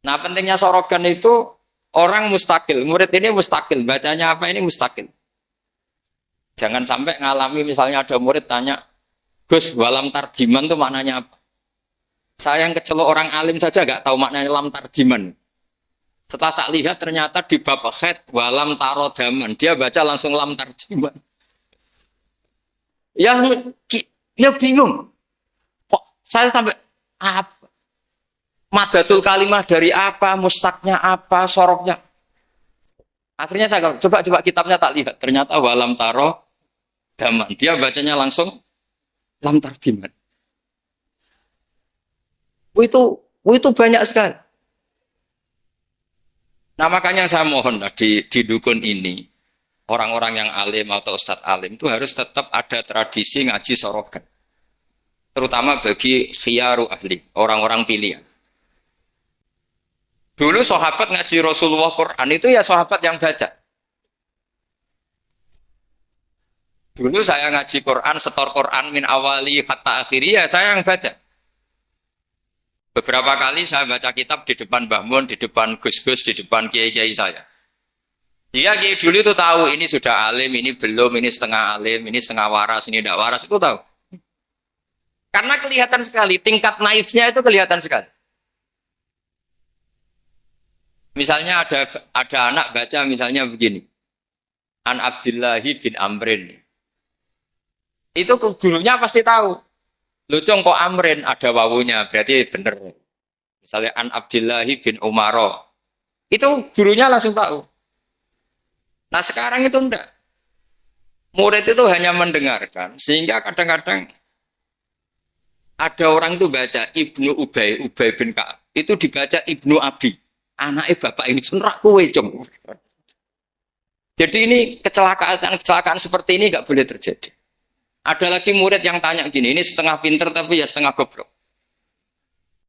Nah pentingnya sorogan itu orang mustakil, murid ini mustakil, bacanya apa ini mustakil. Jangan sampai ngalami misalnya ada murid tanya, Gus, walam tarjiman itu maknanya apa? Saya yang kecelok orang alim saja gak tahu maknanya lam tarjiman. Setelah tak lihat ternyata di bab khed walam tarodaman, dia baca langsung lam tarjiman. Ya bingung. Kok saya sampai apa? Madatul kalimah dari apa, mustaknya apa, soroknya. Akhirnya saya coba kitabnya tak lihat, ternyata walam taro daman. Dia bacanya langsung lam tarjiman. Itu banyak sekali. Nah makanya saya mohon di dukun ini, orang-orang yang alim atau ustadz alim itu harus tetap ada tradisi ngaji sorogan. Terutama bagi khiyaru ahli, orang-orang pilihan. Dulu sahabat ngaji Rasulullah Quran itu ya sahabat yang baca. Dulu saya ngaji Quran, setor Quran min awali hatta akhiri, ya saya yang baca. Beberapa kali saya baca kitab di depan Mbah Mun, di depan Gus-Gus, di depan kiai-kiai saya. Dia kiai dulu itu tahu ini sudah alim, ini belum, ini setengah alim, ini setengah waras, ini tidak waras, itu tahu. Karena kelihatan sekali, tingkat naifnya itu kelihatan sekali. Misalnya ada anak baca misalnya begini. An Abdillahi bin Amrin. Itu gurunya pasti tahu. Lucung kok Amrin ada wawunya, berarti benar. Misalnya An Abdillahi bin Umaro. Itu gurunya langsung tahu. Nah sekarang itu enggak. Murid itu hanya mendengarkan, sehingga kadang-kadang ada orang itu baca Ibnu Ubay bin Ka'ab. Itu dibaca Ibnu Abi. Anaknya bapak ini senrak kue cung. Jadi ini kecelakaan seperti ini nggak boleh terjadi. Ada lagi murid yang tanya gini, ini setengah pinter tapi ya setengah goblok.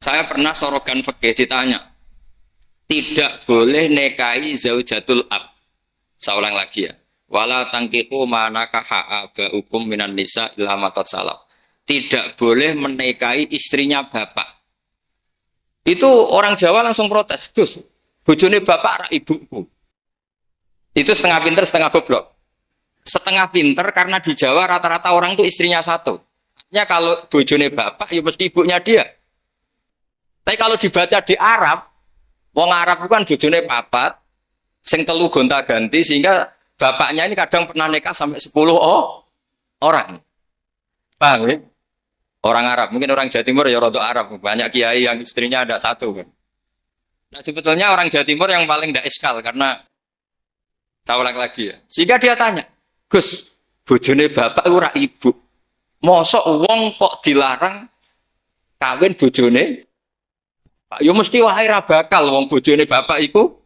Saya pernah sorogan fikih ditanya, tidak boleh nikahi zaujatul ab. Saya ulang lagi ya. Wala tangkiku manakaha abaukum minan nisa illa matat salah. Tidak boleh menikahi istrinya bapak. Itu orang Jawa langsung protes. Gus, bojone bapak rak ibuku. Itu setengah pinter, setengah goblok. Setengah pinter karena di Jawa rata-rata orang itu istrinya satu. Artinya kalau bojone bapak, ya mesti ibunya dia. Tapi kalau dibaca di Arab, wong Arab itu kan bojone papat, sing telu gonta-ganti, sehingga bapaknya ini kadang pernah nikah sampai 10 orang. Paham ya? Orang Arab, mungkin orang Jawa Timur ya rodok Arab, banyak kiai yang istrinya ada satu kan. Nah sebetulnya orang Jawa Timur yang paling tidak eskal karena saya ulang lagi ya. Sehingga dia tanya, Gus, bojone bapak ora ibu, mosok wong kok dilarang kawin bojone Pak? Yo mesti wae ra bakal wong bojone bapak iku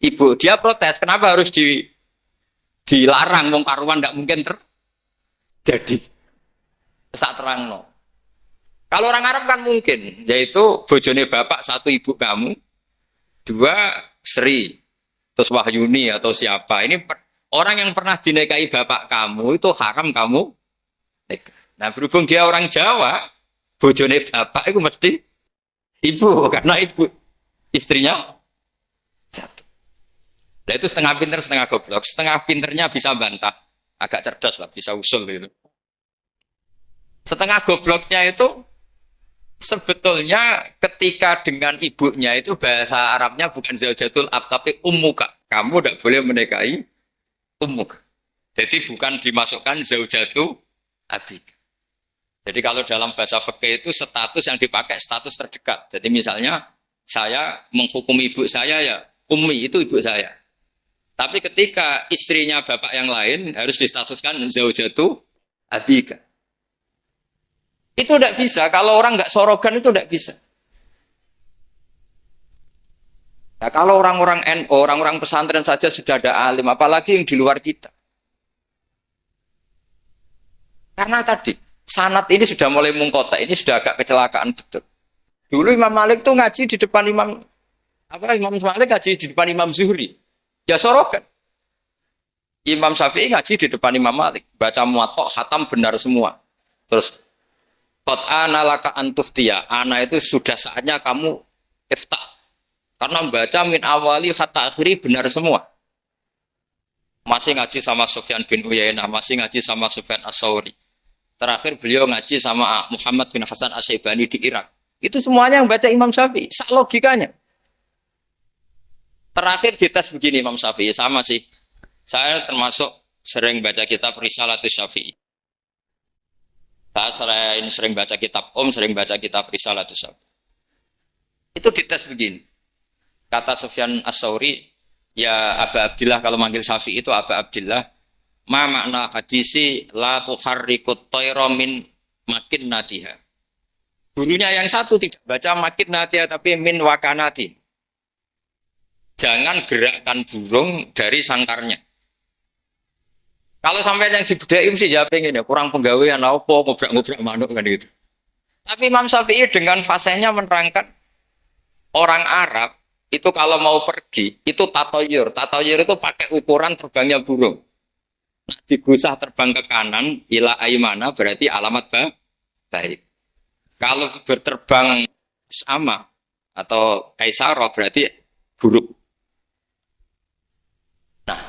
ibu. Dia protes, kenapa harus dilarang wong karuan ndak mungkin terjadi. Tak terangno. Kalau orang Arab kan mungkin, yaitu bojone bapak satu ibu kamu, dua Sri, terus Wahyuni atau siapa. Ini orang yang pernah dinikahi bapak kamu itu haram kamu nikah. Nah berhubung dia orang Jawa, bojone bapak itu mesti ibu, karena ibu istrinya satu. Nah itu setengah pinter, setengah goblok. Setengah pinternya bisa bantah, agak cerdas lah, bisa usul gitu. Setengah gobloknya itu sebetulnya ketika dengan ibunya itu bahasa Arabnya bukan zaujatul ab tapi ummuka. Kamu tidak boleh menikahi ummuk. Jadi bukan dimasukkan zaujatu abik. Jadi kalau dalam bahasa fikih itu status yang dipakai status terdekat. Jadi misalnya saya menghukum ibu saya ya ummi itu ibu saya. Tapi ketika istrinya bapak yang lain harus distatuskan zaujatu abika. Itu tidak bisa. Kalau orang nggak sorogan itu tidak bisa. Nah, kalau orang-orang NU, orang-orang pesantren saja sudah ada alim, apalagi yang di luar kita. Karena tadi, sanad ini sudah mulai mungkota, ini sudah agak kecelakaan betul. Dulu Imam Malik tuh ngaji di depan Imam Malik ngaji di depan Imam Zuhri. Ya sorogan. Imam Syafi'i ngaji di depan Imam Malik. Baca muwatta, khatam benar semua. Terus qad ana laka antuftiya. Ana itu sudah saatnya kamu iftah. Karena membaca min awali hatta akhiri benar semua. Masih ngaji sama Sufyan bin Uyainah, masih ngaji sama Sufyan As-Sauri. Terakhir beliau ngaji sama Muhammad bin Hasan Asy-Syaibani di Irak. Itu semuanya yang baca Imam Syafi'i, sak logikanya. Terakhir dites begini Imam Syafi'i, sama sih. Saya termasuk sering baca kitab Risalatus Syafi'i. Saya sering baca kitab sering baca kitab Risalatus Syafi'i. Itu dites begini. Kata Sufyan As-Sauri, ya Aba Abdillah, kalau manggil Syafi'i itu Aba Abdillah, ma makna hadisi la tuharrikut tayra min makin natiha. Gurunya yang satu tidak baca makin natiha tapi min wakanati. Jangan gerakkan burung dari sangkarnya. Kalau sampai yang dibudai mesti jawab ini, kurang penggawean apa, ngobrak-ngobrak manuk kan gitu. Tapi Imam Syafi'i dengan fasihnya menerangkan orang Arab itu kalau mau pergi itu tatoyur. Tatoyur itu pakai ukuran terbangnya burung. Nah, digusah terbang ke kanan, ila aimana berarti alamat baik. Kalau berterbang sama atau kaisaro berarti buruk. Nah,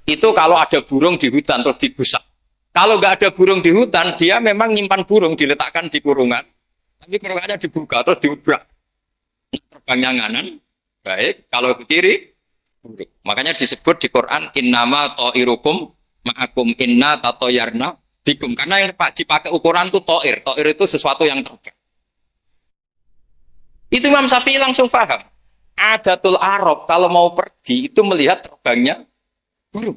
itu kalau ada burung di hutan terus digusah. Kalau nggak ada burung di hutan, dia memang nyimpan burung diletakkan di kurungan. Tapi kurungannya dibuka terus diubrak. Terbangnya nganan, baik. Kalau ke kiri, buruk. Makanya disebut di Quran, innama ta'irukum ma'akum inna tatoyarna bikum. Karena yang dipakai ukuran itu to'ir. To'ir itu sesuatu yang terbang. Itu Imam Syafi'i langsung paham. Adatul Arab kalau mau pergi itu melihat terbangnya burung.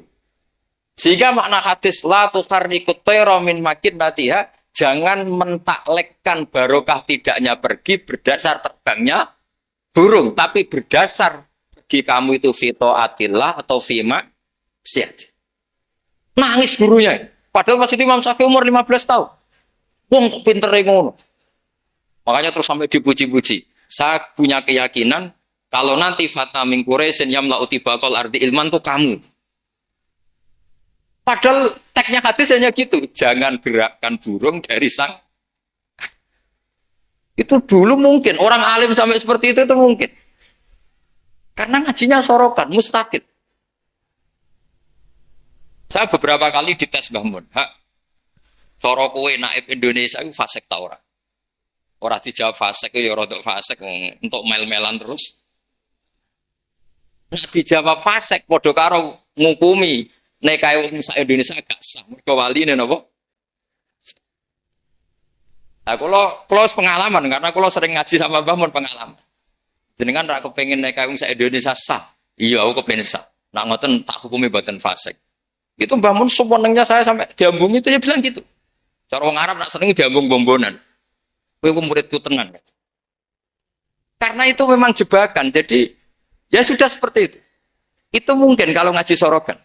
Sehingga makna hadis la tuharrikut tayra min makinnatiha, jangan mentaklekkan barokah tidaknya pergi berdasar terbangnya burung, tapi berdasar pergi kamu itu fi taatillah atau fi maksiat. Nangis gurunya. Padahal masih Imam Syafi'i umur 15 tahun. Wong kok pinter ngono. Makanya terus sampai dipuji-puji. Saya punya keyakinan kalau nanti Fatna min Quraisyin yamla'u tibaqal ardi ilman tuh kamu. Padahal teksnya hadis hanya gitu, jangan gerakkan burung dari sang. Itu dulu mungkin orang alim sampai seperti itu mungkin. Karena ngajinya sorokan, mustaqil. Saya beberapa kali dites Mbah Mun, hak cara kowe naib Indonesia itu fasik ta ora? Ora dijawab fasik ya rodok fasik untuk mel-melan terus. Nah, dijawab fasik padha karo ngukumi nek kaya wong sak Indonesia gak sah. Mergo waline napa? Nah, kula pengalaman karena kula sering ngaji sama Mbah Mun pengalaman. Jenengan ra kepengin nek kaya wong sak Indonesia sah. Iya, aku kepengin sah. Nak ngoten tak hukumi mboten fasik. Itu Mbah Mun sewenengnya saya sampai diambung itu ya bilang gitu. Cara wong Arab nak seneng diambung bombonan. Kowe muridku tenan. Karena itu memang jebakan. Jadi ya sudah seperti itu. Itu mungkin kalau ngaji sorokan.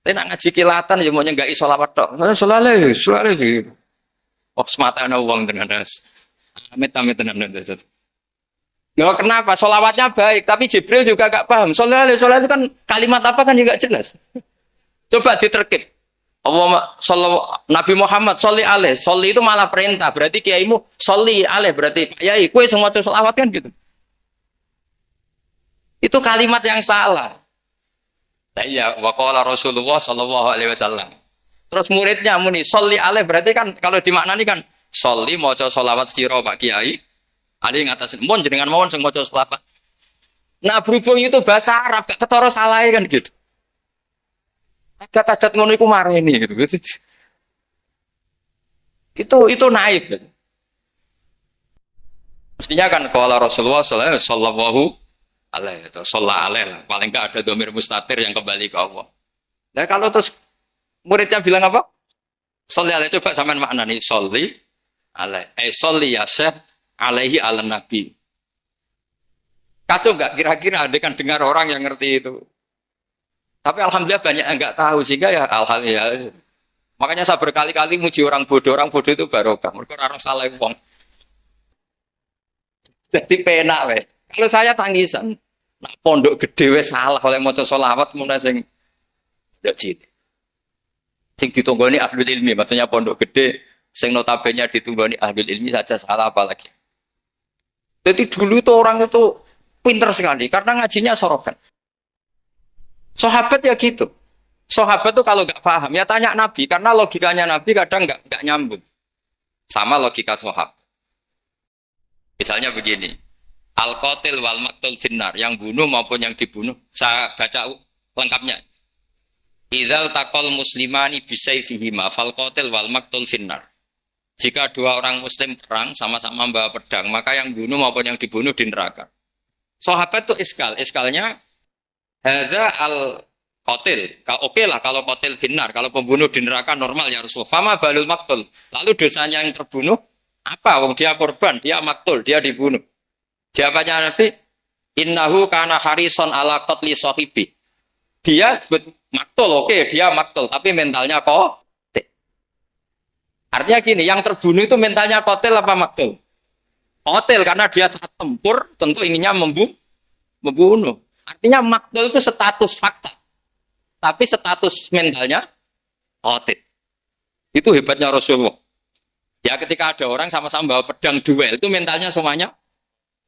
Tapi nak ngaji kilatan ya maunya enggak isolawat tok. Solale. Oh, semata ana wong tenan. Amit-amit tenan. Loh, kenapa? Solawatnya baik, tapi Jibril juga gak paham. Solale itu kan kalimat apa kan juga jelas. Coba diterkip. Nabi Muhammad sholli alaih. Sholli itu malah perintah. Berarti kiaimu sholli alaih. Berarti Pak Yai, kue semua sholawat kan gitu. Itu kalimat yang salah. Nah iya, waqala Rasulullah sallallahu alaihi wasallam. Terus muridnya muni sholli alaih. Berarti kan kalau dimaknani kan sholli maca sholawat sira Pak Kiai. Ada yang ngatasin, mohon jenengan mohon sing maca sholawat. Nah berhubung itu bahasa Arab, gak ketara salah kan gitu. Tajat ngono iku mareni gitu. Itu naik. Mestinya kan qala Rasulullah sallallahu alaihi itu lah. Paling enggak ada domir mustatir yang kembali ke Allah. Nah kalau terus muridnya bilang apa? Sholli alaihi, coba sampean maknani sholli alaihi. Sholli ya syekh alaihi ala nabi. Kacau enggak kira-kira ada kan dengar orang yang ngerti itu. Tapi alhamdulillah banyak yang enggak tahu sehingga ya alhamdulillah. Makanya saya berkali-kali muji orang bodoh itu barokah. Mereka ora salah wong. Jadi penak weh. Kalau saya tangisan, nak pondok gede wes salah oleh maca sholawat mun sing ndak cilik. Sing ditunggoni ahlul ilmi, maksudnya pondok gede sing notabene ditunggoni ahlul ilmi saja salah apalagi. Jadi dulu itu orang itu pinter sekali karena ngajinya sorokan. Sahabat ya gitu. Sahabat tuh kalau nggak paham ya tanya Nabi karena logikanya Nabi kadang nggak nyambung sama logika sahabat. Misalnya begini, al-qatil wal maqtul finnar, yang bunuh maupun yang dibunuh. Saya baca lengkapnya. Idzal taqal muslimani bisayfihima fal qatil wal maqtul finnar. Jika dua orang muslim perang sama-sama membawa pedang, maka yang bunuh maupun yang dibunuh di neraka. Sahabat itu iskalnya hadza al-qatil. Oke lah kalau qatil finnar, kalau pembunuh di neraka normal ya Rasul. Fama balul maqtul. Lalu dosanya yang terbunuh apa? Wong dia korban, dia maktul, dia dibunuh. Jawabannya Nabi, innahu kana harison ala qatli sahibi. Dia Maktul, oke, dia maktul, tapi mentalnya kotil. Artinya gini, yang terbunuh itu mentalnya kotil apa maktul? Kotil, karena dia saat tempur tentu inginnya membunuh. Artinya maktul itu status fakta, tapi status mentalnya kotil. Itu hebatnya Rasulullah. Ya ketika ada orang sama-sama bawa pedang duel, itu mentalnya semuanya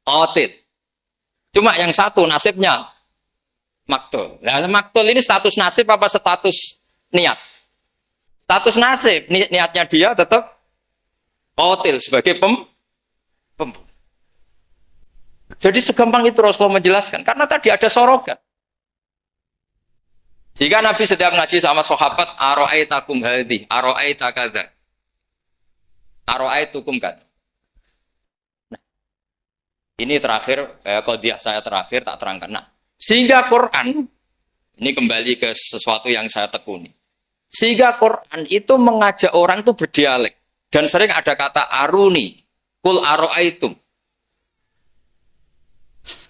kotil. Cuma yang satu nasibnya maktul. Nah, maktul ini status nasib apa status niat? Status nasib, niatnya dia tetap kotil sebagai pembunuh. Jadi segampang itu Rasulullah menjelaskan, karena tadi ada sorogan. Jika Nabi setiap ngaji sama sahabat, aro'aitakum hadhi, aro'aita kada, aro'aitukum kada. Nah, ini terakhir, qadiyah saya terakhir tak terangkan. Nah, sehingga Quran, ini kembali ke sesuatu yang saya tekuni. Sehingga Quran itu mengajak orang itu berdialek. Dan sering ada kata aruni, kul aro'aitum.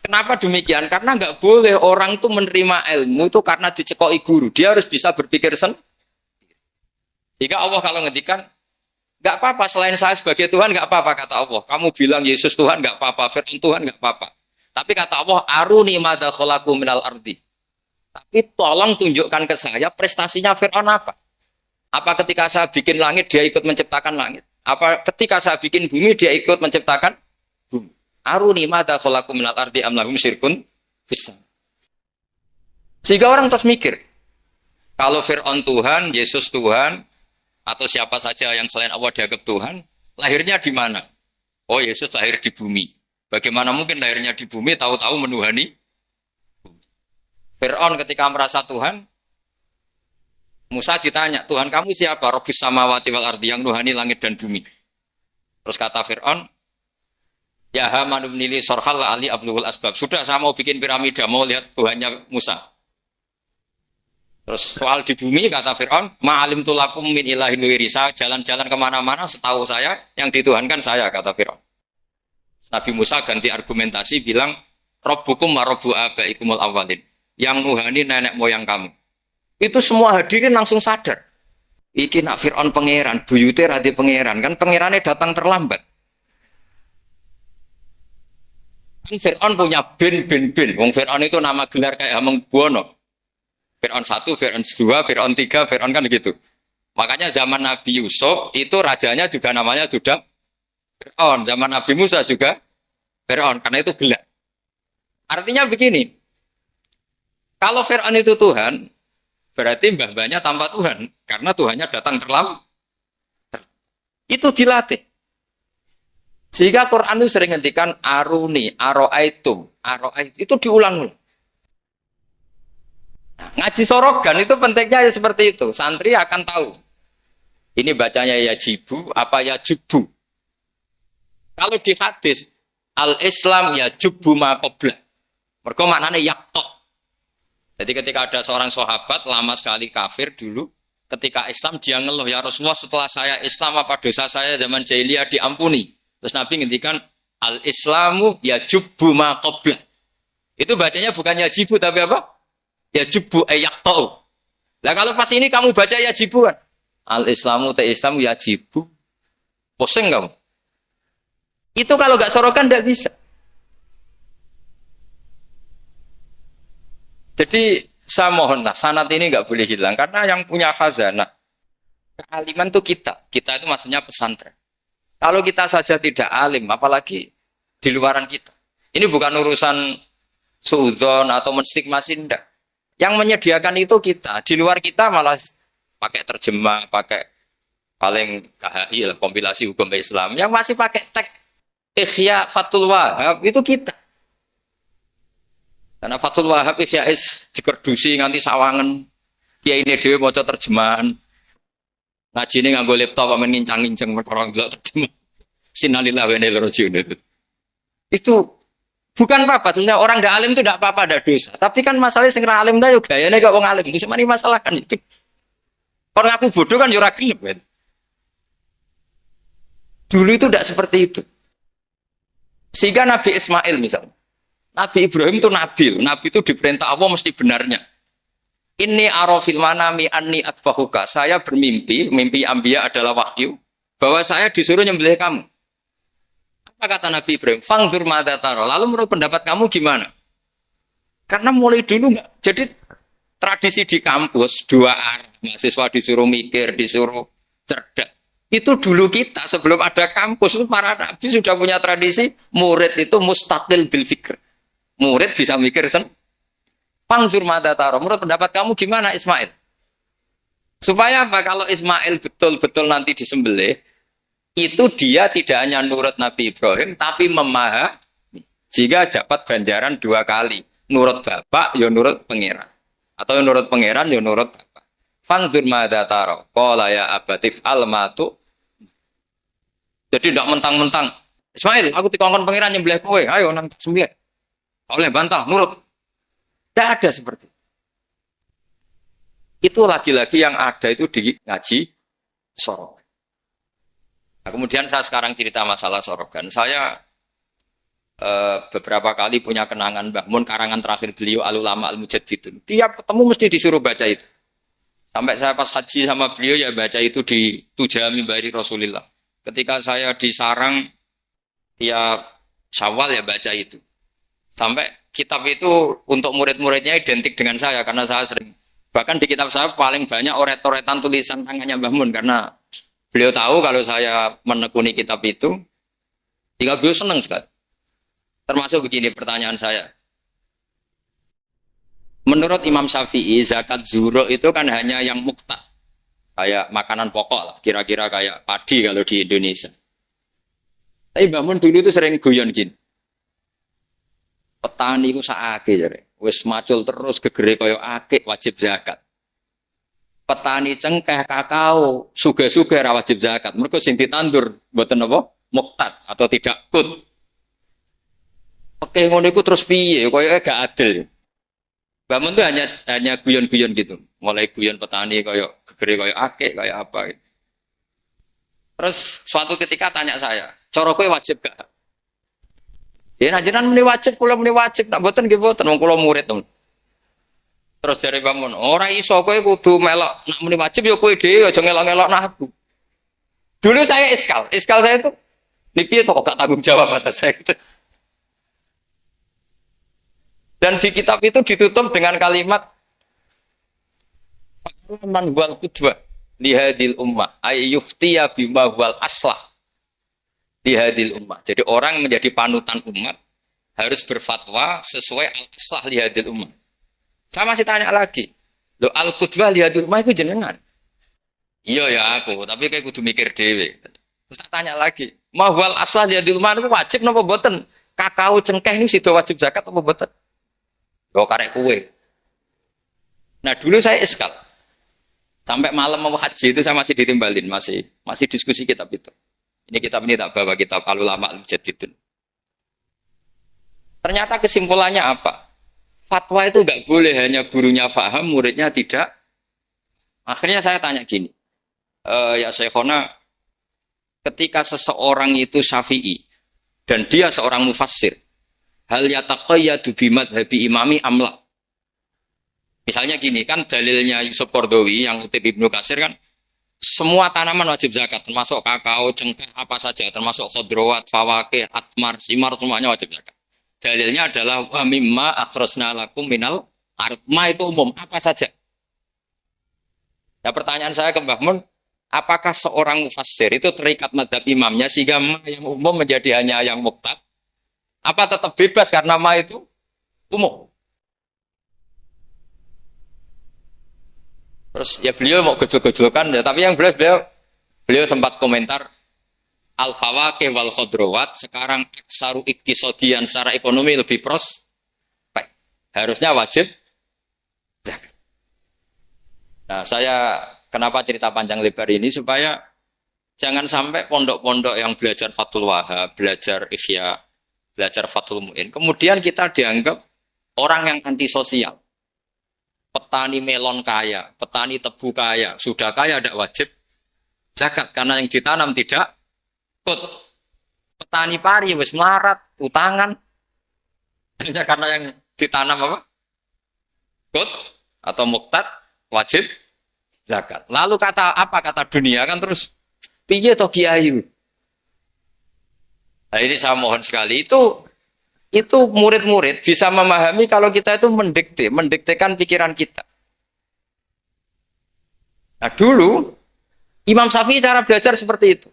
Kenapa demikian? Karena nggak boleh orang itu menerima ilmu itu karena dicekoki guru. Dia harus bisa berpikir sendiri. Jika Allah kalau ngendikan, nggak apa-apa selain saya sebagai Tuhan nggak apa-apa kata Allah. Kamu bilang Yesus Tuhan nggak apa-apa, Fir'aun Tuhan nggak apa-apa. Tapi kata Allah, aruni madza khalaqu minal ardi. Tapi tolong tunjukkan ke saya prestasinya Fir'aun apa? Apa ketika saya bikin langit dia ikut menciptakan langit? Apa ketika saya bikin bumi dia ikut menciptakan bumi? Aruni madza khalaqu minal ardi am lahum syirkun fis. Sehingga orang terus mikir, kalau Fir'aun Tuhan, Yesus Tuhan, atau siapa saja yang selain Allah dianggap Tuhan, lahirnya di mana? Oh, Yesus lahir di bumi. Bagaimana mungkin lahirnya di bumi tahu-tahu menuhani? Fir'aun ketika merasa Tuhan, Musa ditanya, Tuhan kamu siapa? Rabbus samawati wal ardi, yang nuhani langit dan bumi. Terus kata Fir'aun, ya Haman ibnili sorhal ali abluhul asbab. Sudah saya mau bikin piramida, mau lihat Tuhannya Musa. Terus soal di bumi kata Fir'aun, ma'alim tulakum min ilahin wiri. Saya jalan-jalan kemana-mana, setahu saya yang dituhankan saya, kata Fir'aun. Nabi Musa ganti argumentasi bilang, Rabbukum wa rabbu abaikumul awwalin. Yang nuhani nenek moyang kamu. Itu semua hadirin langsung sadar. Iki nak Fir'aun pangeran, buyute radi pangeran. Kan pangerannya datang terlambat. Fir'aun punya bin. Wong Fir'aun itu nama gelar kayak Hamengkubuwono. Fir'aun 1, Fir'aun 2, Fir'aun 3, Fir'aun kan begitu. Makanya zaman Nabi Yusuf itu rajanya juga namanya sudah Fir'aun. Zaman Nabi Musa juga Fir'aun. Karena itu gelar. Artinya begini. Kalau Fir'aun itu Tuhan, berarti mbah-mbahnya tanpa Tuhan. Karena Tuhannya datang terlambat. Itu dilatih. Sehingga Quran itu sering ngendikan aruni, aro'aitum, itu diulang-ulang. Nah, ngaji sorogan itu pentingnya ya seperti itu. Santri akan tahu. Ini bacanya ya jibu, apa ya jubu. Kalau di hadis, al-Islam ya jubu maqoblah. Mereka maknanya yaktok. Jadi ketika ada seorang sahabat lama sekali kafir dulu, ketika Islam dia ngeluh, ya Rasulullah setelah saya Islam apa dosa saya zaman jahiliyah diampuni. Terus Nabi ngendikan al-Islamu ya jubbu ma qablah. Itu bacanya bukan ya jibu tapi apa? Ya jubbu ayaktau. Lah kalau pas ini kamu baca ya jibuan. Al-Islamu ta Islam ya jibu. Pusing kamu. Itu kalau nggak sorokan nggak bisa. Jadi saya mohonlah sanad ini nggak boleh hilang karena yang punya khazanah kealiman itu kita. Kita itu maksudnya pesantren. Kalau kita saja tidak alim, apalagi di luaran kita. Ini bukan urusan suudzon atau menstigmasi, enggak. Yang menyediakan itu kita. Di luar kita malah pakai terjemah, pakai paling KHI, kompilasi hukum Islam. Yang masih pakai teks Ihya Fathul Wahab, itu kita. Karena Fathul Wahab Ihya dikerdusi nganti sawangan. Kiai ini dewe maca terjemahan. Ngaji ini nganggo laptop amen ngincang-ngincang orang delok terjemah. Sinalillah wa inna ilaihi raji'un itu. Itu bukan apa-apa, sebenarnya orang ndak alim itu ndak apa-apa, ndak dosa. Tapi kan masalahnya sing ra alim ta yo gayane kok wong alim. Itu semani masalah kan itu. Orang aku bodoh kan yo ora gelem kan. Dulu itu ndak seperti itu. Sehingga Nabi Ismail misalnya. Nabi Ibrahim itu nabi. Nabi itu diperintah Allah mesti benarnya. Inni arafil manami anni atbahuka. Saya bermimpi, mimpi Anbiya adalah wahyu, bahwa saya disuruh nyembelih kamu. Apa kata Nabi Ibrahim? Fangzur madza tara. Lalu menurut pendapat kamu gimana? Karena mulai dulu nggak. Jadi tradisi di kampus dua arah. Mahasiswa disuruh mikir, disuruh cerdas. Itu dulu kita sebelum ada kampus itu para nabi sudah punya tradisi murid itu mustaqil bil fikr. Murid bisa mikir sendiri. Fangzur madza tara. Menurut pendapat kamu gimana Ismail? Supaya apa? Kalau Ismail betul-betul nanti disembelih, itu dia tidak hanya nurut Nabi Ibrahim, tapi memahami. Jika dapat ganjaran dua kali. Nurut bapak, ya nurut pangeran. Atau nurut pangeran, ya nurut bapak. Fangzur madza tara. Qala ya abatif almatu. Jadi tidak mentang-mentang. Ismail, aku dikongkon pangeran nyembelih kowe. Ayo nang sembelih. Kau boleh bantah, nurut. Tidak ada seperti itu. Itu lagi-lagi yang ada itu di ngaji sorogan. Nah, kemudian saya sekarang cerita masalah sorogan. Saya beberapa kali punya kenangan Mbah Mun, karangan terakhir beliau Al-Ulama Al-Mujaddidun. Tiap ketemu mesti disuruh baca itu. Sampai saya pas haji sama beliau ya baca itu di Tuja Mimbari Rasulillah. Ketika saya di sarang tiap Syawal ya baca itu. Sampai kitab itu untuk murid-muridnya identik dengan saya karena saya sering. Bahkan di kitab saya paling banyak oret-oretan tulisan tangannya Mbah Mun karena beliau tahu kalau saya menekuni kitab itu, jika beliau senang sekali. Termasuk begini pertanyaan saya. Menurut Imam Syafi'i, zakat zuhur itu kan hanya yang mukta. Kayak makanan pokok lah, kira-kira kayak padi kalau di Indonesia. Tapi Mbah Mun dulu itu sering guyon gini. Petani itu saake jare. Wis macul terus gegere kaya akik wajib zakat. Petani cengkeh kakao suge-suge ra wajib zakat. Mergo sing ditandur mboten apa? Muqtad atau tidak kut. Oke ngono iku terus piye? Kaya gak adil. Mbah Mun tuh hanya guyon-guyon gitu. Mulai guyon petani kaya gegere kaya akik kaya apa gitu. Terus suatu ketika tanya saya, "Cara kowe wajib gak?" Ya nak jenengan muni wajib, kula muni wajib, tak mboten nggih mboten wong kula murid to. Terus jare Mbah Mun, ora iso kowe kudu melok nak muni wajib ya kowe dhewe aja ngelok-ngelokno aku. Dulu saya iskal saya itu piye kok gak tanggung jawab atas saya gitu. Dan di kitab itu ditutup dengan kalimat man wal qudwa li hadil ummah ay yuftiya bima wal aslah di hadil ummah. Jadi orang yang menjadi panutan umat harus berfatwa sesuai al-aslah li hadil ummah. Saya masih tanya lagi. Loh al-qudwah li hadil ummah itu jenengan? Iya ya aku, tapi kayak kudu mikir dhewe. Terus tak tanya lagi, mahwal aslah li hadil ummah itu wajib napa mboten? Kakao cengkeh ini sido wajib zakat apa mboten? Kok karek kue. Nah dulu saya iskal. Sampai malam mau haji itu saya masih ditimbalin, masih diskusi kitab itu. Ini kitab ini tak bawa kitab Al-Ulama Al-Mujaddidun. Ternyata kesimpulannya apa? Fatwa itu nggak boleh hanya gurunya faham, muridnya tidak. Akhirnya saya tanya gini, ya Syekhona, ketika seseorang itu syafi'i dan dia seorang mufassir, hal yataqayyadu bimadhabi imami amla. Misalnya gini, kan dalilnya Yusuf Qardawi yang kutip Ibnu Katsir kan, semua tanaman wajib zakat, termasuk kakao, cengkeh, apa saja, termasuk khodrowat, fawakih, atmar, simar, semuanya wajib zakat. Dalilnya adalah wa mimma akhrajna lakum minal ardh. Ma itu umum, apa saja. Ya pertanyaan saya ke Mbah Mun, apakah seorang mufassir itu terikat madhab imamnya sehingga ma yang umum menjadi hanya yang muqtad? Apa tetap bebas karena ma itu umum? Terus ya beliau mau gejol-gejolkan ya, tapi yang beliau sempat komentar al-fawakih wal khodrowat sekarang aksaru iktisodian secara ekonomi lebih prospek. Harusnya wajib zakat. Nah, saya kenapa cerita panjang lebar ini supaya jangan sampai pondok-pondok yang belajar Fathul Wahab, belajar Ihya, belajar Fathul Mu'in, kemudian kita dianggap orang yang antisosial. Petani melon kaya, petani tebu kaya, sudah kaya tidak wajib zakat karena yang ditanam tidak kut. Petani pari wis melarat, utangan hanya karena yang ditanam apa? Kut. atau muqtad wajib zakat. Lalu kata dunia kan terus piye to kiai? Nah, ini saya mohon sekali itu murid-murid bisa memahami kalau kita itu mendiktekan pikiran kita. Nah, dulu Imam Syafi'i cara belajar seperti itu.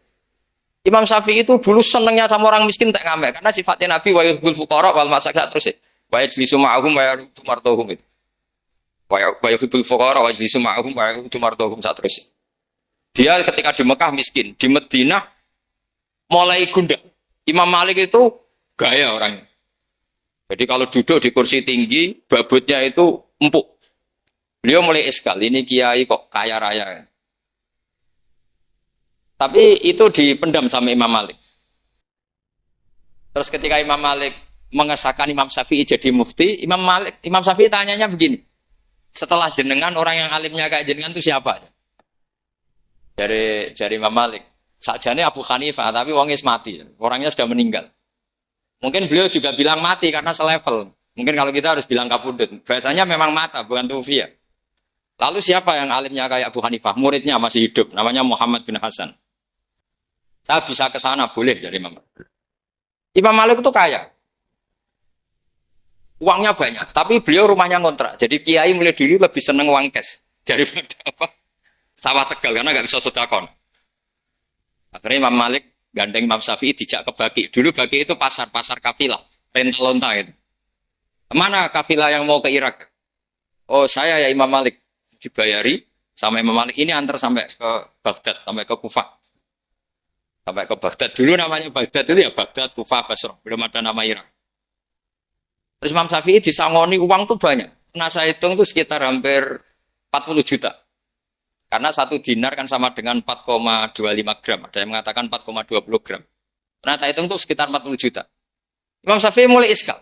Imam Syafi'i itu dulu senengnya sama orang miskin tak ngamek karena sifatnya Nabi wa yuhibbul fuqara wal masakin terus wa yajlisu ma'ahum wa yarudu mardohum itu. Wa yuhibbul fuqara wa yajlisu ma'ahum wa yarudu mardohum terus. Dia ketika di Mekah miskin, di Madinah mulai gundah. Imam Malik itu gaya orangnya. Jadi kalau duduk di kursi tinggi, babutnya itu empuk. Beliau mulai eskal, ini kiai kok kaya raya. Tapi itu dipendam sama Imam Malik. Terus ketika Imam Malik mengesahkan Imam Syafi'i jadi mufti, Imam Syafi'i tanyanya begini. Setelah jenengan orang yang alimnya kayak jenengan itu siapa? Dari Imam Malik. Sajane Abu Hanifah, tapi wongnya mati. Orangnya sudah meninggal. Mungkin beliau juga bilang mati karena selevel. Mungkin kalau kita harus bilang kapundut. Bahasanya memang mata, bukan tufiya. Lalu siapa yang alimnya kayak Abu Hanifah? Muridnya masih hidup, namanya Muhammad bin Hasan. Saya bisa ke sana, boleh dari Imam Malik. Imam Malik itu kaya. Uangnya banyak, tapi beliau rumahnya ngontrak. Jadi kiai mulai dulu lebih seneng uang cash daripada apa? Sawah Tegal karena nggak bisa sodakon. Akhirnya Imam Malik gandeng Imam Syafi'i dijak ke Baki. Dulu Baki itu pasar kafilah, rental lonta itu. Mana kafilah yang mau ke Irak? Oh saya ya Imam Malik, dibayari sama Imam Malik ini antar sampai ke Baghdad, sampai ke Kufah. Sampai ke Baghdad. Dulu namanya Baghdad itu ya Baghdad, Kufah, Basrah. Belum ada nama Irak. Terus Imam Syafi'i disangoni uang tuh banyak. Nah saya hitung itu sekitar hampir 40 juta. Karena satu dinar kan sama dengan 4,25 gram. Ada yang mengatakan 4,20 gram. Nah saya hitung itu sekitar 40 juta. Imam Syafi'i mulai iskal.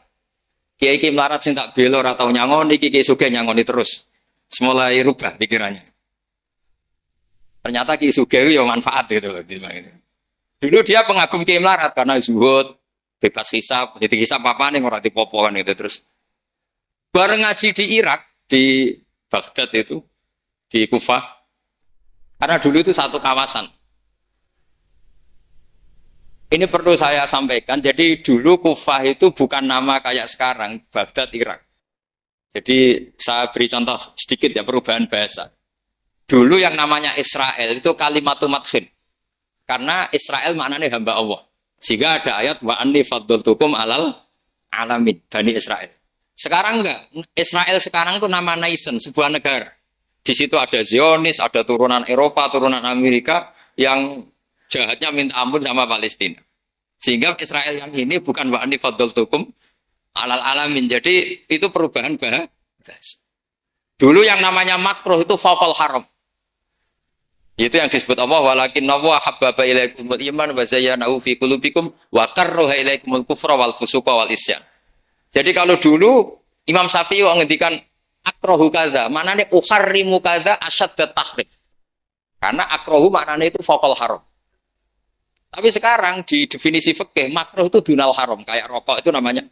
Kiai melarat sing tak belor atau nyangoni, kiai sugih nyangoni terus. Mulai rubah pikirannya. Ternyata kiai sugih itu ya manfaat gitu loh. Dulu dia pengagum kiai melarat karena zuhud, bebas hisab, jadi hisab apa nih orang dipopokan gitu terus. Bareng ngaji di Irak, di Baghdad itu, di Kufah. Karena dulu itu satu kawasan. Ini perlu saya sampaikan. Jadi dulu Kufah itu bukan nama kayak sekarang, Baghdad, Irak. Jadi saya beri contoh sedikit ya perubahan bahasa. Dulu yang namanya Israel itu kalimatun madkhin. Karena Israel maknanya hamba Allah. Sehingga ada ayat wa anni faddaltukum alal alamin Bani Israel. Sekarang enggak. Israel sekarang itu nama nation, sebuah negara. Di situ ada Zionis, ada turunan Eropa, turunan Amerika yang jahatnya minta ampun sama Palestina. Sehingga Israel yang ini bukan wa anni faddaltukum alal alamin. Jadi itu perubahan bahasa. Dulu yang namanya makruh itu faqal haram. Itu yang disebut Allah walakinna wa habbaba ilaikumul iman wa zayyanahu fi qulubikum wa karraha ilaikumul kufra wal fusuqa wal isyan. Jadi kalau dulu Imam Syafi'i ngendikan akrohu kadza, maknanya uharrimu kadza asyaddat tahrim. Karena akrohu maknanya itu faqal haram. Tapi sekarang di definisi fikih makruh itu dunal haram, kayak rokok itu namanya.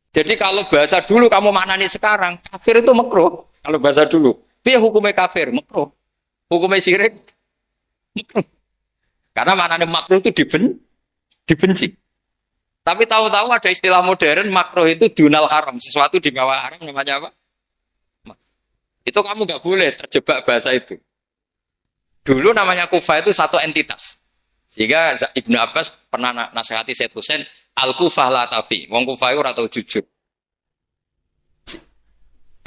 Jadi kalau bahasa dulu kamu maknani sekarang, kafir itu makruh. Kalau bahasa dulu, piye hukumnya kafir? Makruh. Hukumnya syirik? Makruh. Karena maknanya makruh itu dibenci. Tapi tahu-tahu ada istilah modern makruh itu dunal haram, sesuatu di bawah haram namanya apa? Itu kamu nggak boleh terjebak bahasa itu. Dulu namanya Kufah itu satu entitas. Sehingga Ibnu Abbas pernah nasihati Said Husain, Al-Kufah la tafi, wong Kufah itu ora tau jujur.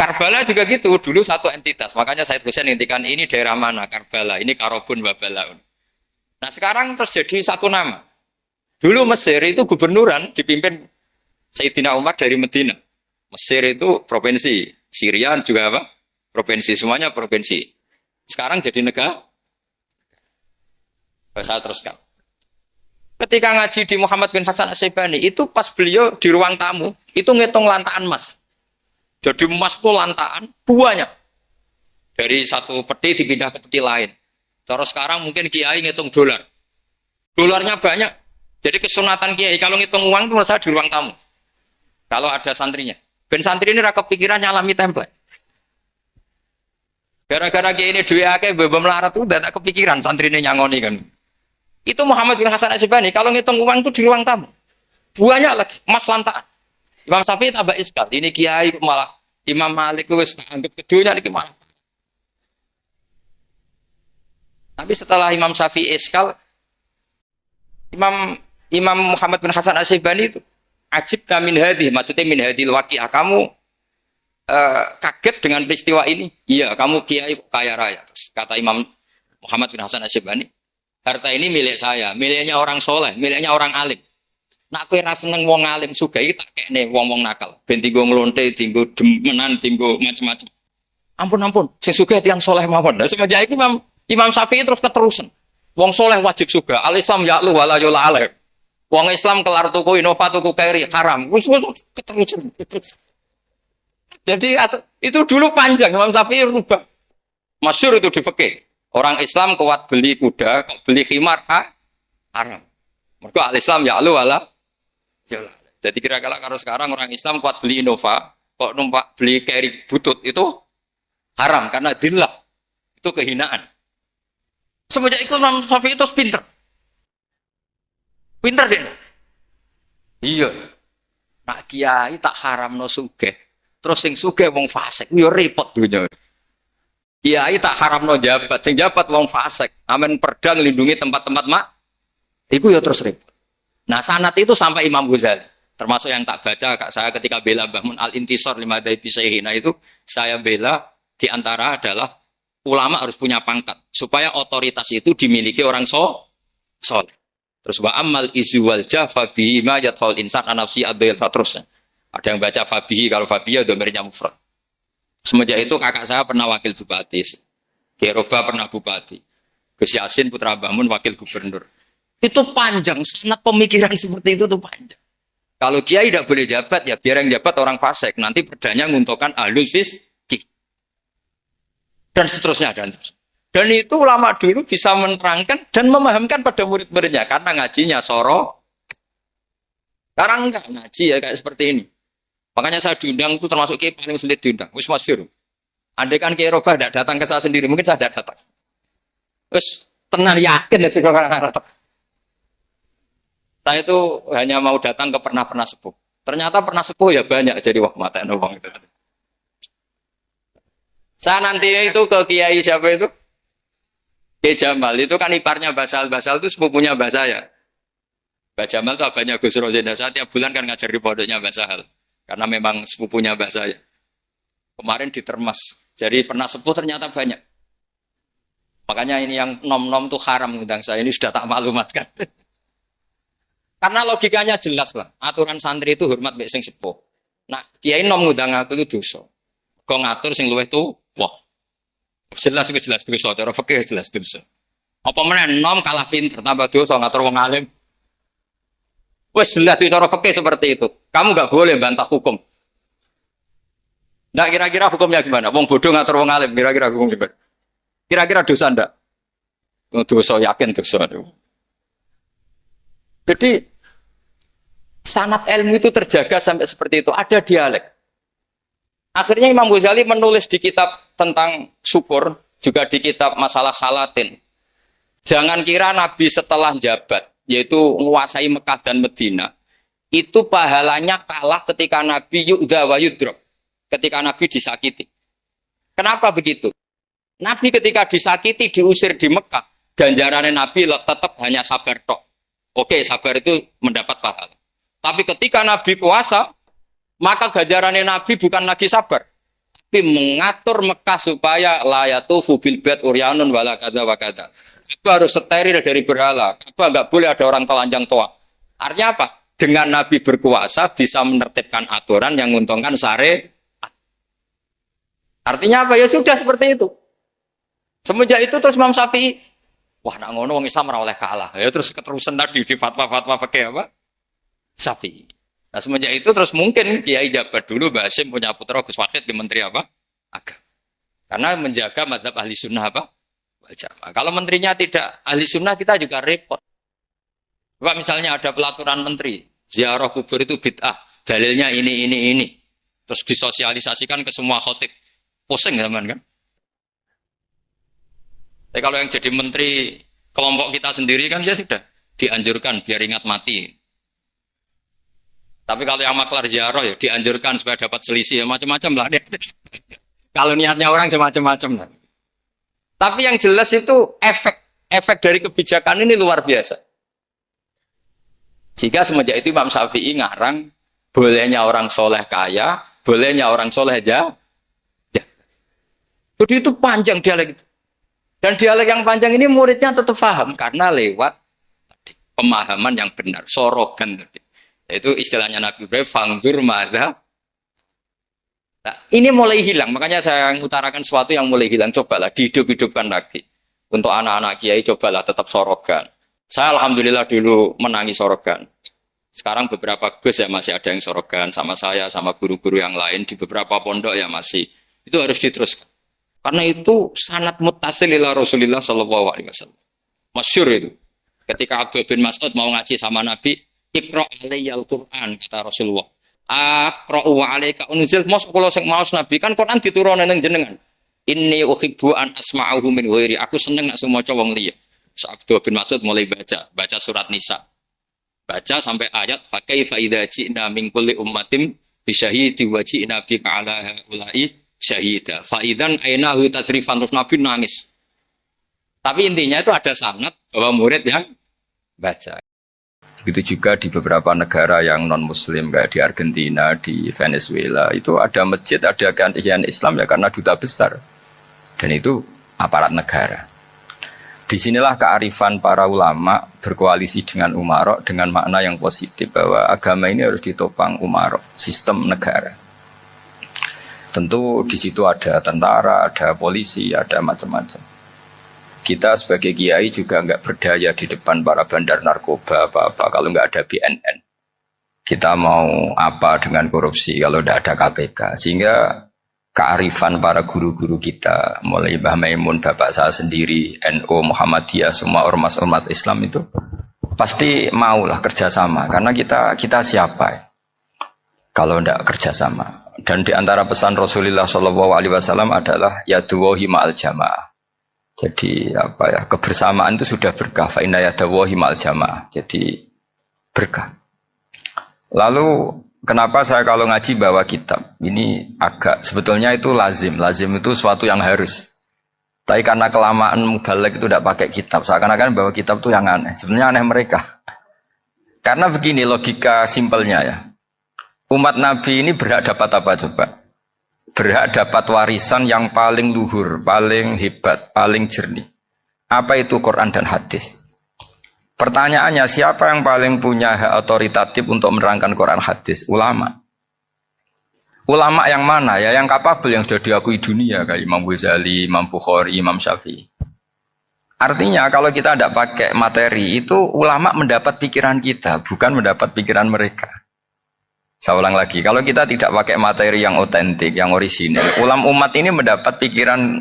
Karbala juga gitu, dulu satu entitas. Makanya Said Husain ngintikan ini daerah mana? Karbala, ini Karobun wa Balaun. Nah sekarang terjadi satu nama. Dulu Mesir itu gubernuran dipimpin Sayyidina Umar dari Medina. Mesir itu provinsi, Syria juga apa? Provinsi, semuanya provinsi. Sekarang jadi negara. Saya teruskan. Ketika ngaji di Muhammad bin Hasan As-Syaibani, itu pas beliau di ruang tamu, itu ngitung lantaan emas. Jadi emas itu lantaan, banyak. Dari satu peti dipindah ke peti lain. Terus sekarang mungkin kiai ngitung dolar. Dolarnya banyak. Jadi kesunatan kiai kalau ngitung uang itu saya di ruang tamu. Kalau ada santrinya. Ben santri ini ra kepikiran nyalami template. Gara-gara kiai ini duwe akeh mbok melarat tuh udah tak kepikiran santri ini nyangoni kan. Itu Muhammad bin Hasan Asyibani kalau ngitung uang itu di ruang tamu. Banyak lagi, emas lantaan. Imam Syafi'i tambah iskal. Ini kiai malah Imam Malik wis anggap kedunya niki malah. Tapi setelah Imam Syafi'i iskal, Imam Muhammad bin Hasan Asyibani itu ajib min hadhi, maksudnya min hadhil waqi'ah. Kamu kaget dengan peristiwa ini? Iya, kamu kiai kaya raya. Terus kata Imam Muhammad bin Hasan Asyibani, harta ini milik saya, miliknya orang soleh, miliknya orang alim. Nak kowe ra seneng wong alim sugih tak kekne wong-wong nakal. Ben tinggo nglonte, tinggo demenan, tinggo macam-macam. Ampun, sing sugih tiyang soleh mawon. Lah semenjak iki Imam Syafi'i terus keterusan. Wong soleh wajib sugih. Al Islam ya'lu wala yula alaih. Wong Islam kelar tuku Innova tuku keri haram. Wis keterusan. Jadi itu dulu panjang Imam Syafi'i rubah. Masyhur itu di fikih. Orang Islam kuat beli kuda, kok beli khimar haram. Mergo Al Islam ya'lu wala yula. Jadi kira-kira kalau sekarang orang Islam kuat beli Innova, kok numpak beli keri butut itu haram karena dillah. Itu kehinaan. Semenjak itu Imam Syafi'i itu pinter. Pinter deh. Iya. Nak kiai tak haram no sugih. Terus sing sugih wong fasik, yo repot dunya. Kiai tak haram no jabat, sing jabat wong fasik. Amen perda nglindungi tempat-tempat mak. Iku yo terus repot. Nah sanad itu sampai Imam Ghazali. Termasuk yang tak baca kak saya ketika bela Bahmun al-Intisar lima dzaifi Syaihina itu saya bela diantara adalah ulama harus punya pangkat supaya otoritas itu dimiliki orang soleh. Terus wa amal izu wal jafa bihi ma yatfal insan anafsi adil fatrus. Ada yang baca fabihi, kalau fabihi domirnya mufrad. Semenjak itu kakak saya pernah wakil bupati, Keroba pernah bupati, Gus Yasin putra Bahmun wakil gubernur. Itu panjang, sangat pemikiran seperti itu tuh panjang. Kalau kiai tidak boleh jabat ya biar yang jabat orang fasik, nanti perdanya nguntungkan ahlul fiqih. Dan seterusnya dan itu ulama dulu bisa menerangkan dan memahamkan pada murid-muridnya karena ngajinya soro. Sekarang enggak ngaji ya kayak seperti ini. Makanya saya diundang itu termasuk kiai paling sulit diundang. Wis masyhur. Andai kan Kiai Roba tidak datang ke saya sendiri, mungkin saya tidak datang. Wis tenang yakin ya sih kalau datang. Saya itu hanya mau datang ke pernah sepuh. Ternyata pernah sepuh ya banyak jadi wah mata uang itu. Saya nanti itu ke Kiai siapa itu? Kiai Jamal itu kan iparnya Basal itu sepupunya Mbah saya. Mbah Jamal itu abahnya Gus Rozenda. Saya tiap bulan kan ngajar di pondoknya Mbah Sahal. Karena memang sepupunya Mbah saya. Kemarin ditermas. Jadi pernah sepuh ternyata banyak. Makanya ini yang nom-nom tuh haram ngundang saya. Ini sudah tak maklumatkan. Karena logikanya jelas lah. Aturan santri itu hormat mbek sing sepuh. Nah, kiai nom ngundang aku itu dosa. Kok ngatur sing luwih tuh, wah. Jelas dosa. Cara fikih jelas dosa. Apa meneh nom kalah pinter tambah dosa ngatur wong alim. Wes jelas di cara fikih seperti itu. Kamu nggak boleh bantah hukum. Nah, kira-kira hukumnya gimana? Wong bodoh ngatur wong alim, kira-kira hukum gimana? Kira-kira dosa ndak? Dosa yakin dosa. Jadi sanad ilmu itu terjaga sampai seperti itu. Ada dialek. Akhirnya Imam Ghazali menulis di kitab tentang syukur, juga di kitab masalah salatin. Jangan kira Nabi setelah jabat, yaitu menguasai Mekah dan Medina, itu pahalanya kalah ketika Nabi yu'da wa yudrok. Ketika Nabi disakiti. Kenapa begitu? Nabi ketika disakiti, diusir di Mekah, ganjarannya Nabi tetap hanya sabar tok. Oke, sabar itu mendapat pahala. Tapi ketika Nabi puasa, maka ganjarannya Nabi bukan lagi sabar, tapi mengatur Mekah supaya layatufu bil bait uryanun wala kada wa kada. Itu harus steril dari berhala. Apa enggak boleh ada orang telanjang toa. Artinya apa? Dengan Nabi berkuasa bisa menertibkan aturan yang menguntungkan syariat. Artinya apa? Ya sudah seperti itu. Semenjak itu terus Imam Syafi'i, wah nak ngono wong Islam ora oleh kalah. Ya terus keterusan tadi di fatwa-fatwa fikih apa? Syafi'i. Nah semenjak itu terus mungkin Kiai jabat dulu Mbah Hasyim punya putra Gus Wahid di Menteri apa? Agama. Karena menjaga mazhab ahli sunnah apa? Wal jamaah. Kalau menterinya tidak ahli sunnah kita juga repot. Pak misalnya ada pelaturan menteri, ziarah kubur itu bid'ah, dalilnya ini. Terus disosialisasikan ke semua khotib. Pusing zaman kan. Tapi kalau yang jadi menteri kelompok kita sendiri kan ya sudah dianjurkan biar ingat mati. Tapi kalau yang maklar ziarah ya dianjurkan supaya dapat selisih ya macam-macam lah. Kalau niatnya orang macam-macam lah. Tapi yang jelas itu efek dari kebijakan ini luar biasa. Jika semenjak itu Imam Syafi'i ngarang bolehnya orang soleh kaya, bolehnya orang soleh aja. Jadi itu panjang dialek itu. Dan dialek yang panjang ini muridnya tetap paham karena lewat pemahaman yang benar, sorogan tadi. Itu istilahnya Nabi Ibrahim, fangzur madza. Nah, ini mulai hilang, makanya saya mengutarakan sesuatu yang mulai hilang. Cobalah dihidup-hidupkan lagi. Untuk anak-anak kiai cobalah tetap sorogan. Saya alhamdulillah dulu menangi sorogan. Sekarang beberapa gus ya masih ada yang sorogan sama saya, sama guru-guru yang lain di beberapa pondok ya masih. Itu harus diteruskan. Karena itu sangat muttasil ila Rasulillah sallallahu alaihi wasallam. Masyhur itu. Ketika Abdul bin Mas'ud mau ngaji sama Nabi, Iqra' alayyal Qur'an kata Rasulullah. Aqra'u wa 'alaika unzil. Mos kula sing maos Nabi kan Quran diturunke ning jenengan. Inni uhibbu an asma'ahu min ghairi. Aku seneng nek maca wong liya. Abdul bin Mas'ud mulai baca surat Nisa. Baca sampai ayat fa kaifa idza ji'na min kulli ummatin bi syahidi wa ji'na bika 'ala haula'i syahida. Fa idzan ainahu tadrifan, terus Nabi nangis. Tapi intinya itu ada sanad bahwa murid yang baca. Begitu juga di beberapa negara yang non-muslim kayak di Argentina, di Venezuela itu ada masjid, ada kajian Islam ya karena duta besar. Dan itu aparat negara. Disinilah kearifan para ulama berkoalisi dengan umarok dengan makna yang positif bahwa agama ini harus ditopang umarok, sistem negara. Tentu di situ ada tentara, ada polisi, ada macam-macam. Kita sebagai kiai juga nggak berdaya di depan para bandar narkoba apa-apa kalau nggak ada BNN. Kita mau apa dengan korupsi kalau nggak ada KPK. Sehingga kearifan para guru-guru kita, mulai Mbah Maimun, bapak saya sendiri, NU, Muhammadiyah, semua ormas-ormas Islam itu pasti maulah kerjasama. Karena kita siapa ya? Kalau nggak kerjasama. Dan di antara pesan Rasulullah SAW adalah yaduwahi ma'al jamaah. Jadi apa ya, kebersamaan itu sudah berkah. Fa inna yadawahi ma'al jamaah. Jadi berkah. Lalu kenapa saya kalau ngaji bawa kitab? Ini agak sebetulnya itu lazim. Lazim itu suatu yang harus. Tapi karena kelamaan mubalek itu tidak pakai kitab. Seakan-akan bawa kitab itu yang aneh. Sebenarnya aneh mereka. Karena begini logika simpelnya ya. Umat Nabi ini berhak dapat apa coba? Berhak dapat warisan yang paling luhur, paling hebat, paling jernih. Apa itu Quran dan hadis? Pertanyaannya, siapa yang paling punya hak otoritatif untuk menerangkan Quran hadis? Ulama. Ulama yang mana? Ya yang kapabel, yang sudah diakui dunia kayak Imam Ghazali, Imam Bukhari, Imam Syafi'i. Artinya kalau kita tidak pakai materi itu ulama mendapat pikiran kita, bukan mendapat pikiran mereka. Saya ulang lagi, kalau kita tidak pakai materi yang otentik, yang orisinil, umat ini mendapat pikiran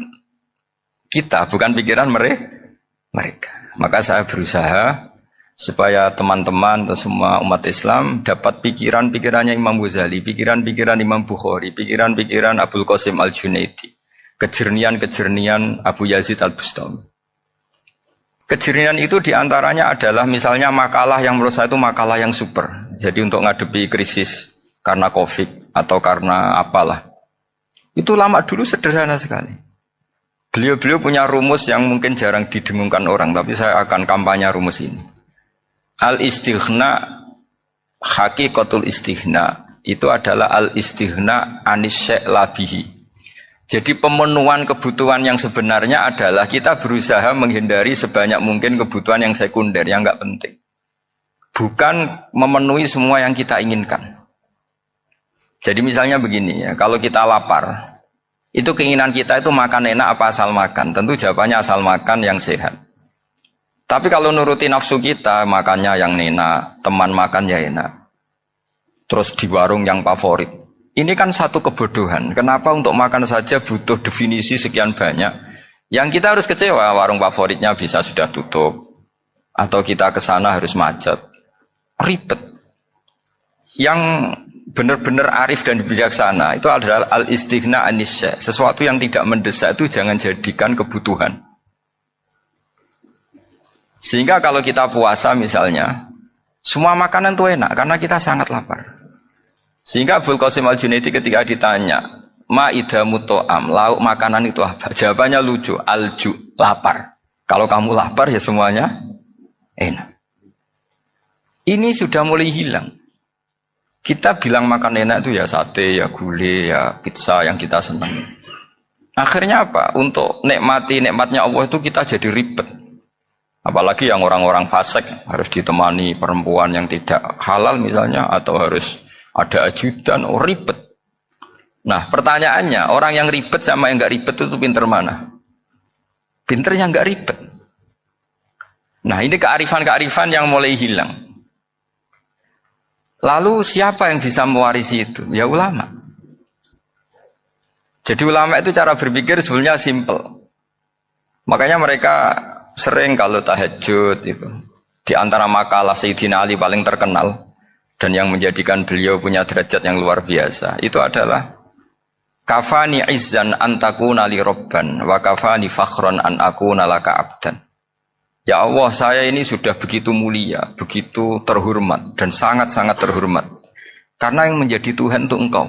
kita, bukan pikiran mereka. Maka saya berusaha supaya teman-teman atau semua umat Islam dapat pikiran-pikirannya Imam Ghazali, pikiran-pikiran Imam Bukhari, pikiran-pikiran Abdul Qasim Al-Junaidi, kejernian-kejernian Abu Yazid Al-Bustami. Kejernian itu diantaranya adalah misalnya makalah yang menurut saya itu makalah yang super. Jadi untuk ngadepi krisis karena COVID atau karena apalah. Itu lama dulu sederhana sekali. Beliau-beliau punya rumus yang mungkin jarang didengungkan orang, tapi saya akan kampanye rumus ini. Al-istighna, hakikatul istighna, itu adalah al-istighna anisya' labihi. Jadi pemenuhan kebutuhan yang sebenarnya adalah kita berusaha menghindari sebanyak mungkin kebutuhan yang sekunder, yang enggak penting. Bukan memenuhi semua yang kita inginkan. Jadi misalnya begini ya, kalau kita lapar, itu keinginan kita itu makan enak apa asal makan? Tentu jawabannya asal makan yang sehat. Tapi kalau nuruti nafsu kita, makannya yang enak, teman makan ya enak. Terus di warung yang favorit. Ini kan satu kebodohan. Kenapa untuk makan saja butuh definisi sekian banyak? Yang kita harus kecewa, warung favoritnya bisa sudah tutup. Atau kita ke sana harus macet. Ribet. Yang benar-benar arif dan bijaksana itu adalah al-istighna anisya. Sesuatu yang tidak mendesak itu jangan jadikan kebutuhan. Sehingga kalau kita puasa misalnya, semua makanan itu enak karena kita sangat lapar. Sehingga Abul Qasim Al-Junaidi ketika ditanya, ma'idamu to'am, lauk makanan itu apa? Jawabannya lucu, alju, lapar. Kalau kamu lapar ya semuanya enak. Ini sudah mulai hilang. Kita bilang makan enak itu ya sate, ya gulai, ya pizza yang kita senang. Akhirnya apa? Untuk nikmati nikmatnya Allah itu kita jadi ribet. Apalagi yang orang-orang fasik harus ditemani perempuan yang tidak halal misalnya, atau harus ada ajudan, ribet. Nah pertanyaannya, orang yang ribet sama yang nggak ribet itu pinter mana? Pinter yang nggak ribet. Nah ini kearifan-kearifan yang mulai hilang. Lalu siapa yang bisa mewarisi itu? Ya ulama. Jadi ulama itu cara berpikir sebenarnya simple. Makanya mereka sering kalau tahajud itu, di antara makalah Sayyidina Ali paling terkenal dan yang menjadikan beliau punya derajat yang luar biasa itu adalah kafani izzan antakuna li robban wa kafani fakhron an akuna laka abdan. Ya Allah, saya ini sudah begitu mulia, begitu terhormat dan sangat-sangat terhormat karena yang menjadi Tuhan itu Engkau.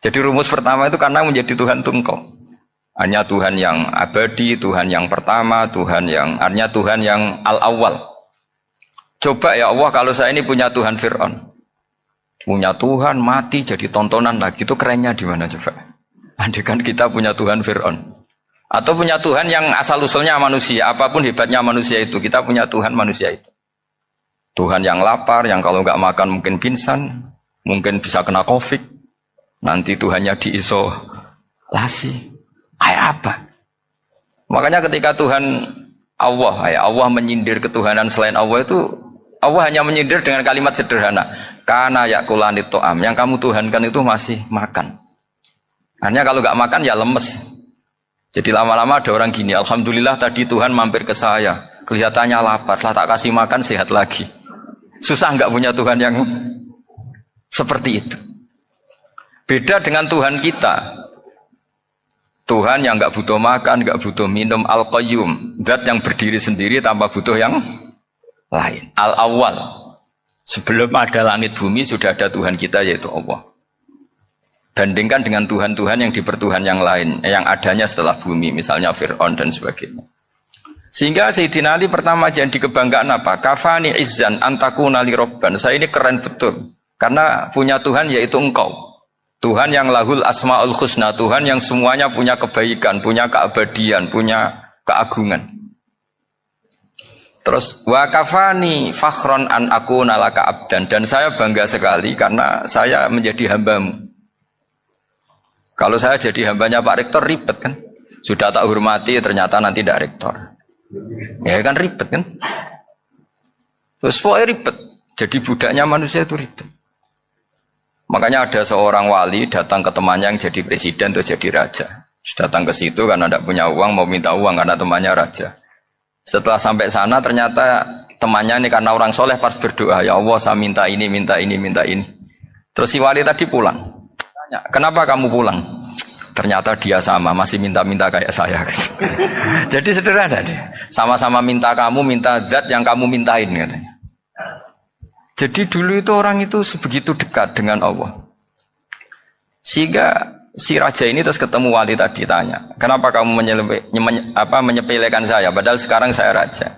Jadi rumus pertama itu karena menjadi Tuhan itu Engkau. Hanya Tuhan yang abadi, Tuhan yang pertama, hanya Tuhan yang al-awwal. Coba ya Allah, kalau saya ini punya Tuhan Fir'aun, punya Tuhan mati jadi tontonan lagi, itu kerennya di mana coba? Andai kan kita punya Tuhan Fir'aun, atau punya Tuhan yang asal usulnya manusia, apapun hebatnya manusia itu, kita punya Tuhan manusia itu. Tuhan yang lapar, yang kalau nggak makan mungkin pingsan, mungkin bisa kena COVID, nanti Tuhannya diisolasi. Kayak apa? Makanya ketika Tuhan Allah menyindir ketuhanan selain Allah itu, Allah hanya menyindir dengan kalimat sederhana, kana yakulani to'am, yang kamu tuhankan itu masih makan. Hanya kalau nggak makan ya lemes. Jadi lama-lama ada orang gini, alhamdulillah tadi Tuhan mampir ke saya, kelihatannya lapar, setelah tak kasih makan sehat lagi. Susah nggak punya Tuhan yang seperti itu. Beda dengan Tuhan kita. Tuhan yang nggak butuh makan, nggak butuh minum, al-qayyum, zat yang berdiri sendiri tanpa butuh yang lain. Al-awwal, sebelum ada langit bumi sudah ada Tuhan kita yaitu Allah. Bandingkan dengan Tuhan-Tuhan yang dipertuhan yang lain, yang adanya setelah bumi, misalnya Fir'aun dan sebagainya. Sehingga Sayyidina Ali pertama jadi kebanggaan apa? Kafani izzan antakuna li robban. Saya ini keren betul, karena punya Tuhan yaitu Engkau. Tuhan yang lahul asma'ul husna, Tuhan yang semuanya punya kebaikan, punya keabadian, punya keagungan. Terus wa kafani fakhron an akuna laka abdan, dan saya bangga sekali karena saya menjadi hambamu. Kalau saya jadi hambanya Pak Rektor ribet kan? Sudah tak hormati ternyata nanti tidak rektor. Ya kan ribet kan? Terus pokoknya ribet. Jadi budaknya manusia itu ribet. Makanya ada seorang wali datang ke temannya yang jadi presiden atau jadi raja. Datang ke situ karena tidak punya uang, mau minta uang karena temannya raja. Setelah sampai sana ternyata temannya ini karena orang soleh pas berdoa, ya Allah saya minta ini, minta ini, minta ini. Terus si wali tadi pulang. Tanya, kenapa kamu pulang? Ternyata dia sama, masih minta-minta kayak saya. Jadi sederhana deh. Sama-sama minta kamu, minta zat yang kamu mintain katanya. Jadi dulu itu orang itu sebegitu dekat dengan Allah. Sehingga si raja ini terus ketemu wali tadi tanya, kenapa kamu menyepelekan saya padahal sekarang saya raja?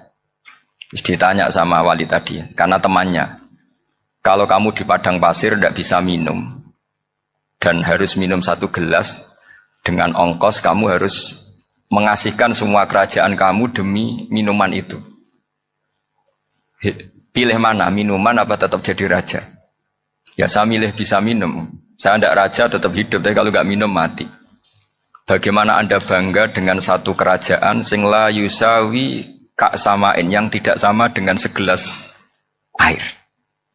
Terus ditanya sama wali tadi, karena temannya, kalau kamu di padang pasir tidak bisa minum dan harus minum 1 gelas, dengan ongkos kamu harus mengasihkan semua kerajaan kamu demi minuman itu. Pilih mana, minuman apa tetap jadi raja? Ya saya milih bisa minum. Saya tidak raja tetap hidup, tapi kalau nggak minum mati. Bagaimana Anda bangga dengan satu kerajaan sing la yusawi kak samain, yang tidak sama dengan segelas air.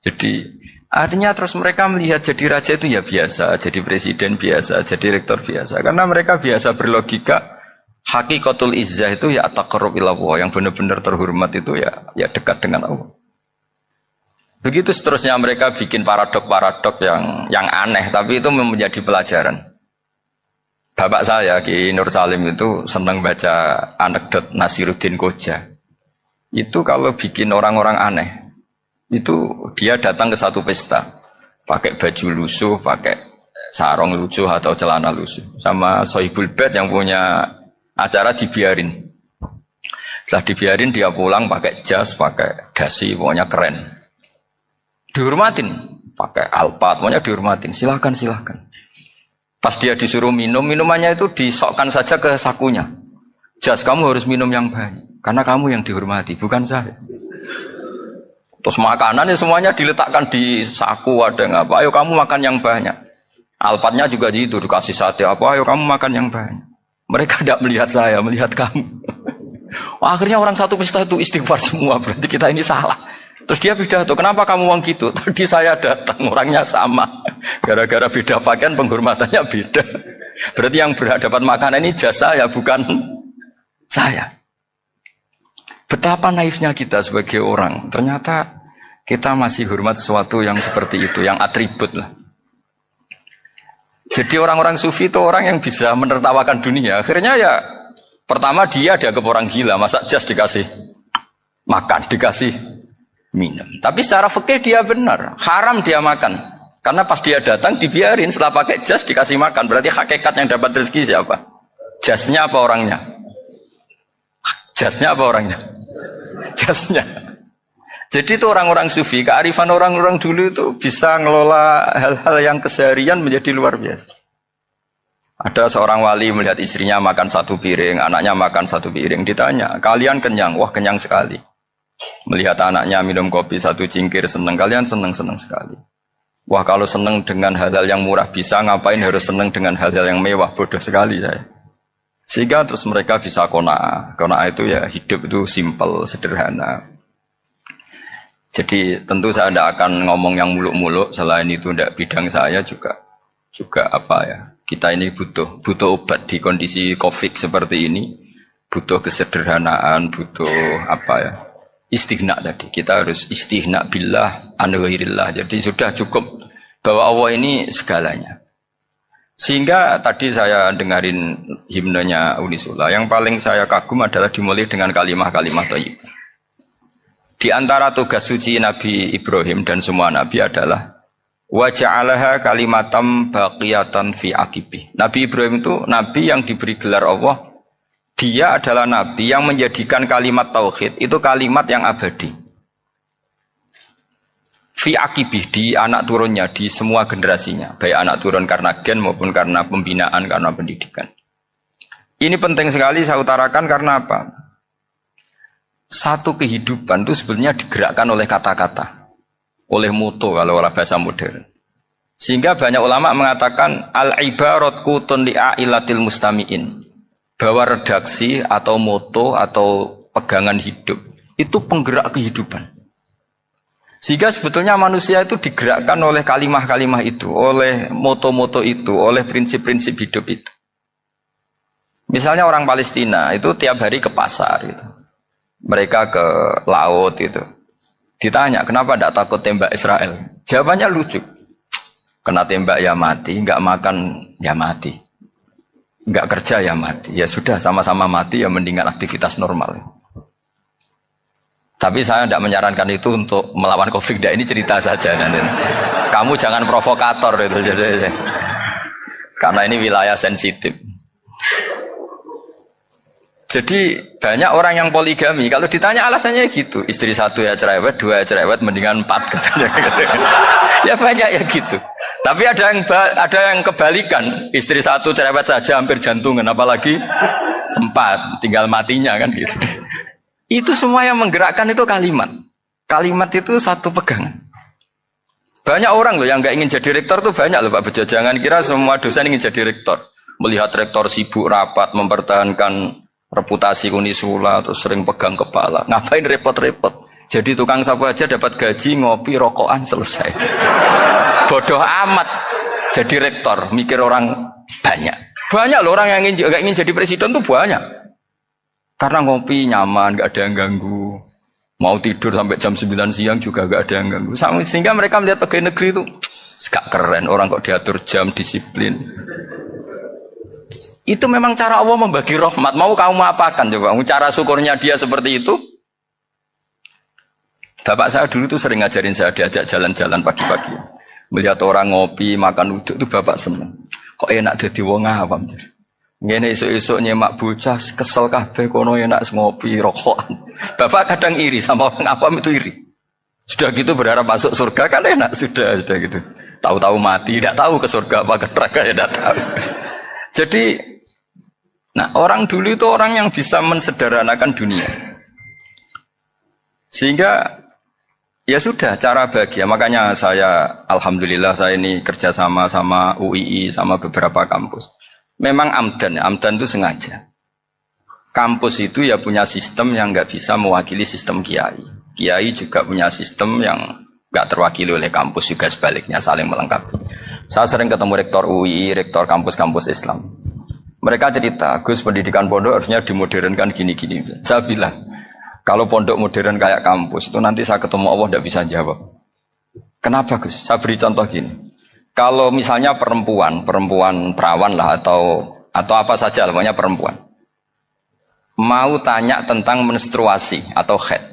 Jadi artinya terus mereka melihat jadi raja itu ya biasa, jadi presiden biasa, jadi rektor biasa. Karena mereka biasa berlogika hakikatul izzah itu ya taqarrub ila Allah, yang benar-benar terhormat itu ya dekat dengan Allah. Begitu seterusnya mereka bikin paradok-paradok yang aneh, tapi itu menjadi pelajaran. Bapak saya Ki Nur Salim itu senang baca anekdot Nasiruddin Koja. Itu kalau bikin orang-orang aneh, itu dia datang ke satu pesta, pakai baju lusuh, pakai sarung lusuh atau celana lusuh, sama Sohibul Bait yang punya acara dibiarin. Setelah dibiarin dia pulang pakai jas, pakai dasi, pokoknya keren. Dihormatin, pakai alpat, pokoknya dihormatin. Silahkan. Pas dia disuruh minum, minumannya itu disokkan saja ke sakunya. Jas, kamu harus minum yang banyak, karena kamu yang dihormati, bukan saya. Terus makanan ya semuanya diletakkan di saku, ada yang apa, ayo kamu makan yang banyak. Alpatnya juga gitu, dikasih sate apa, ayo kamu makan yang banyak. Mereka tidak melihat saya, melihat kamu. Akhirnya orang satu pesta itu istighfar semua, berarti kita ini salah. Terus dia pidato, kenapa kamu uang gitu? Tadi saya datang, orangnya sama. Gara-gara beda pakaian, penghormatannya beda. Berarti yang berhak dapat makanan ini jasa ya, bukan saya. Betapa naifnya kita sebagai orang. Ternyata kita masih hormat sesuatu yang seperti itu, yang atribut lah. Jadi orang-orang sufi itu orang yang bisa menertawakan dunia. Akhirnya ya, pertama dia dianggap orang gila, masa jas dikasih makan, dikasih minum. Tapi secara fikih dia benar, haram dia makan. Karena pas dia datang dibiarin, setelah pakai jas dikasih makan. Berarti hakikat yang dapat rezeki siapa? Jasnya apa orangnya? Jasnya apa orangnya? Jasnya. Jadi itu orang-orang sufi, kearifan orang-orang dulu itu bisa ngelola hal-hal yang keseharian menjadi luar biasa. Ada seorang wali melihat istrinya makan satu piring, anaknya makan satu piring. Ditanya, kalian kenyang? Wah, kenyang sekali. Melihat anaknya minum kopi satu cingkir, senang. Kalian senang sekali. Wah, kalau senang dengan hal-hal yang murah bisa, ngapain harus senang dengan hal-hal yang mewah? Bodoh sekali saya. Sehingga terus mereka bisa qanaah. Qanaah itu ya hidup itu simple, sederhana. Jadi tentu saya tidak akan ngomong yang muluk-muluk, selain itu tidak bidang saya juga apa ya. Kita ini butuh obat di kondisi Covid seperti ini, butuh kesederhanaan, butuh apa ya, istighna tadi. Kita harus istighna billah an ghairillah. Jadi sudah cukup bahwa Allah ini segalanya. Sehingga tadi saya dengarin himnenya Unisula, yang paling saya kagum adalah dimulai dengan kalimah-kalimah thayyibah. Di antara tugas suci Nabi Ibrahim dan semua Nabi adalah wa ja'alaha kalimatam baqiyatan fi aqibi. Nabi Ibrahim itu Nabi yang diberi gelar Allah. Dia adalah Nabi yang menjadikan kalimat tauhid itu kalimat yang abadi. Fi aqibi, di anak turunnya, di semua generasinya. Baik anak turun karena gen maupun karena pembinaan, karena pendidikan. Ini penting sekali saya utarakan karena apa? Satu kehidupan itu sebenarnya digerakkan oleh kata-kata, oleh moto kalau orang bahasa modern. Sehingga banyak ulama mengatakan al-ibarat kutun li'ailatil mustami'in, bahwa redaksi atau moto atau pegangan hidup itu penggerak kehidupan. Sehingga sebetulnya manusia itu digerakkan oleh kalimah-kalimah itu, oleh moto-moto itu, oleh prinsip-prinsip hidup itu. Misalnya orang Palestina itu tiap hari ke pasar gitu. Mereka ke laut itu. Ditanya, kenapa tidak takut tembak Israel? Jawabannya lucu. Kena tembak ya mati, nggak makan ya mati. Nggak kerja ya mati. Ya sudah, sama-sama mati ya mendingan aktivitas normal. Tapi saya tidak menyarankan itu untuk melawan COVID. Ini cerita saja. Kamu jangan provokator itu. Karena ini wilayah sensitif. Jadi banyak orang yang poligami, kalau ditanya alasannya gitu, istri satu ya cerewet, dua ya cerewet, mendingan 4 katanya. Ya banyak ya gitu. Tapi ada yang kebalikan, istri satu cerewet saja hampir jantungan, apalagi 4, tinggal matinya kan gitu. Itu semua yang menggerakkan itu kalimat. Kalimat itu satu pegangan. Banyak orang loh yang nggak ingin jadi rektor tuh banyak loh Pak Bejo. Jangan kira semua dosen ingin jadi rektor. Melihat rektor sibuk rapat, mempertahankan reputasi Unisula, terus sering pegang kepala. Ngapain repot-repot? Jadi tukang sapu aja dapat gaji, ngopi, rokokan, selesai. Bodoh amat jadi rektor, mikir orang banyak. Banyak loh orang yang gak ingin jadi presiden tuh banyak. Karena ngopi nyaman, gak ada yang ganggu. Mau tidur sampai jam 9 siang juga gak ada yang ganggu. Sehingga mereka melihat pegawai negeri itu gak keren, orang kok diatur jam, disiplin. Itu memang cara Allah membagi rahmat. Mau kamu apakan coba? Cara syukurnya dia seperti itu. Bapak saya dulu tuh sering ngajarin saya, diajak jalan-jalan pagi-pagi. Melihat orang ngopi, makan uduk itu bapak seneng. Kok enak jadi wong awam. Ngene esuk-esuk nyemak bocah kesel kabeh kono enak ngopi rokokan. Bapak kadang iri sama orang awam itu iri. Sudah gitu berharap masuk surga kan enak sudah gitu. Tahu-tahu mati, tidak tahu ke surga apa ke neraka ya tidak tahu. Jadi nah orang dulu itu orang yang bisa mensederhanakan dunia. Sehingga ya sudah cara bahagia. Makanya saya alhamdulillah saya ini kerjasama sama UII sama beberapa kampus. Memang amdan itu sengaja. Kampus itu ya punya sistem yang nggak bisa mewakili sistem kiai. Kiai juga punya sistem yang nggak terwakili oleh kampus juga sebaliknya saling melengkapi. Saya sering ketemu rektor UII, rektor kampus-kampus Islam. Mereka cerita, Gus pendidikan pondok harusnya dimodernkan gini-gini. Saya bilang, kalau pondok modern kayak kampus itu nanti saya ketemu Allah tidak bisa jawab. Kenapa Gus? Saya beri contoh gini. Kalau misalnya perempuan perawan lah atau apa saja, pokoknya perempuan mau tanya tentang menstruasi atau haid.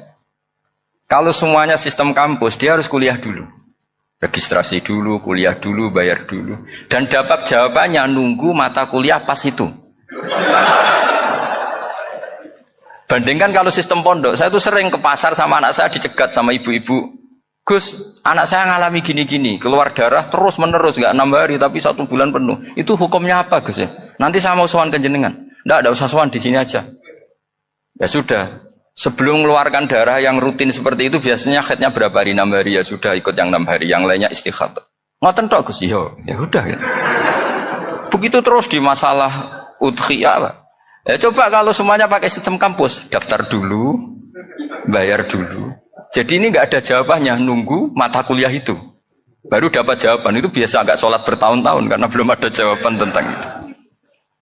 Kalau semuanya sistem kampus, dia harus kuliah dulu, registrasi dulu, kuliah dulu, bayar dulu, dan dapat jawabannya nunggu mata kuliah pas itu. Bandingkan kalau sistem pondok, saya tuh sering ke pasar sama anak saya dicegat sama ibu-ibu. Gus, anak saya ngalami gini-gini, keluar darah terus menerus, nggak 6 hari tapi 1 bulan penuh. Itu hukumnya apa Gus ya? Nanti saya mau sowan ke jenengan. Nggak usah sowan di sini aja. Ya sudah, sebelum mengeluarkan darah yang rutin seperti itu biasanya haidnya berapa hari? 6 hari ya sudah ikut yang 6 hari, yang lainnya istighatsah. Ngoten tok Gus, ya udah ya. Begitu terus di masalah udhiyah. Ya coba kalau semuanya pakai sistem kampus, daftar dulu, bayar dulu. Jadi ini nggak ada jawabannya, nunggu mata kuliah itu baru dapat jawaban. Itu biasa agak sholat bertahun-tahun karena belum ada jawaban tentang itu.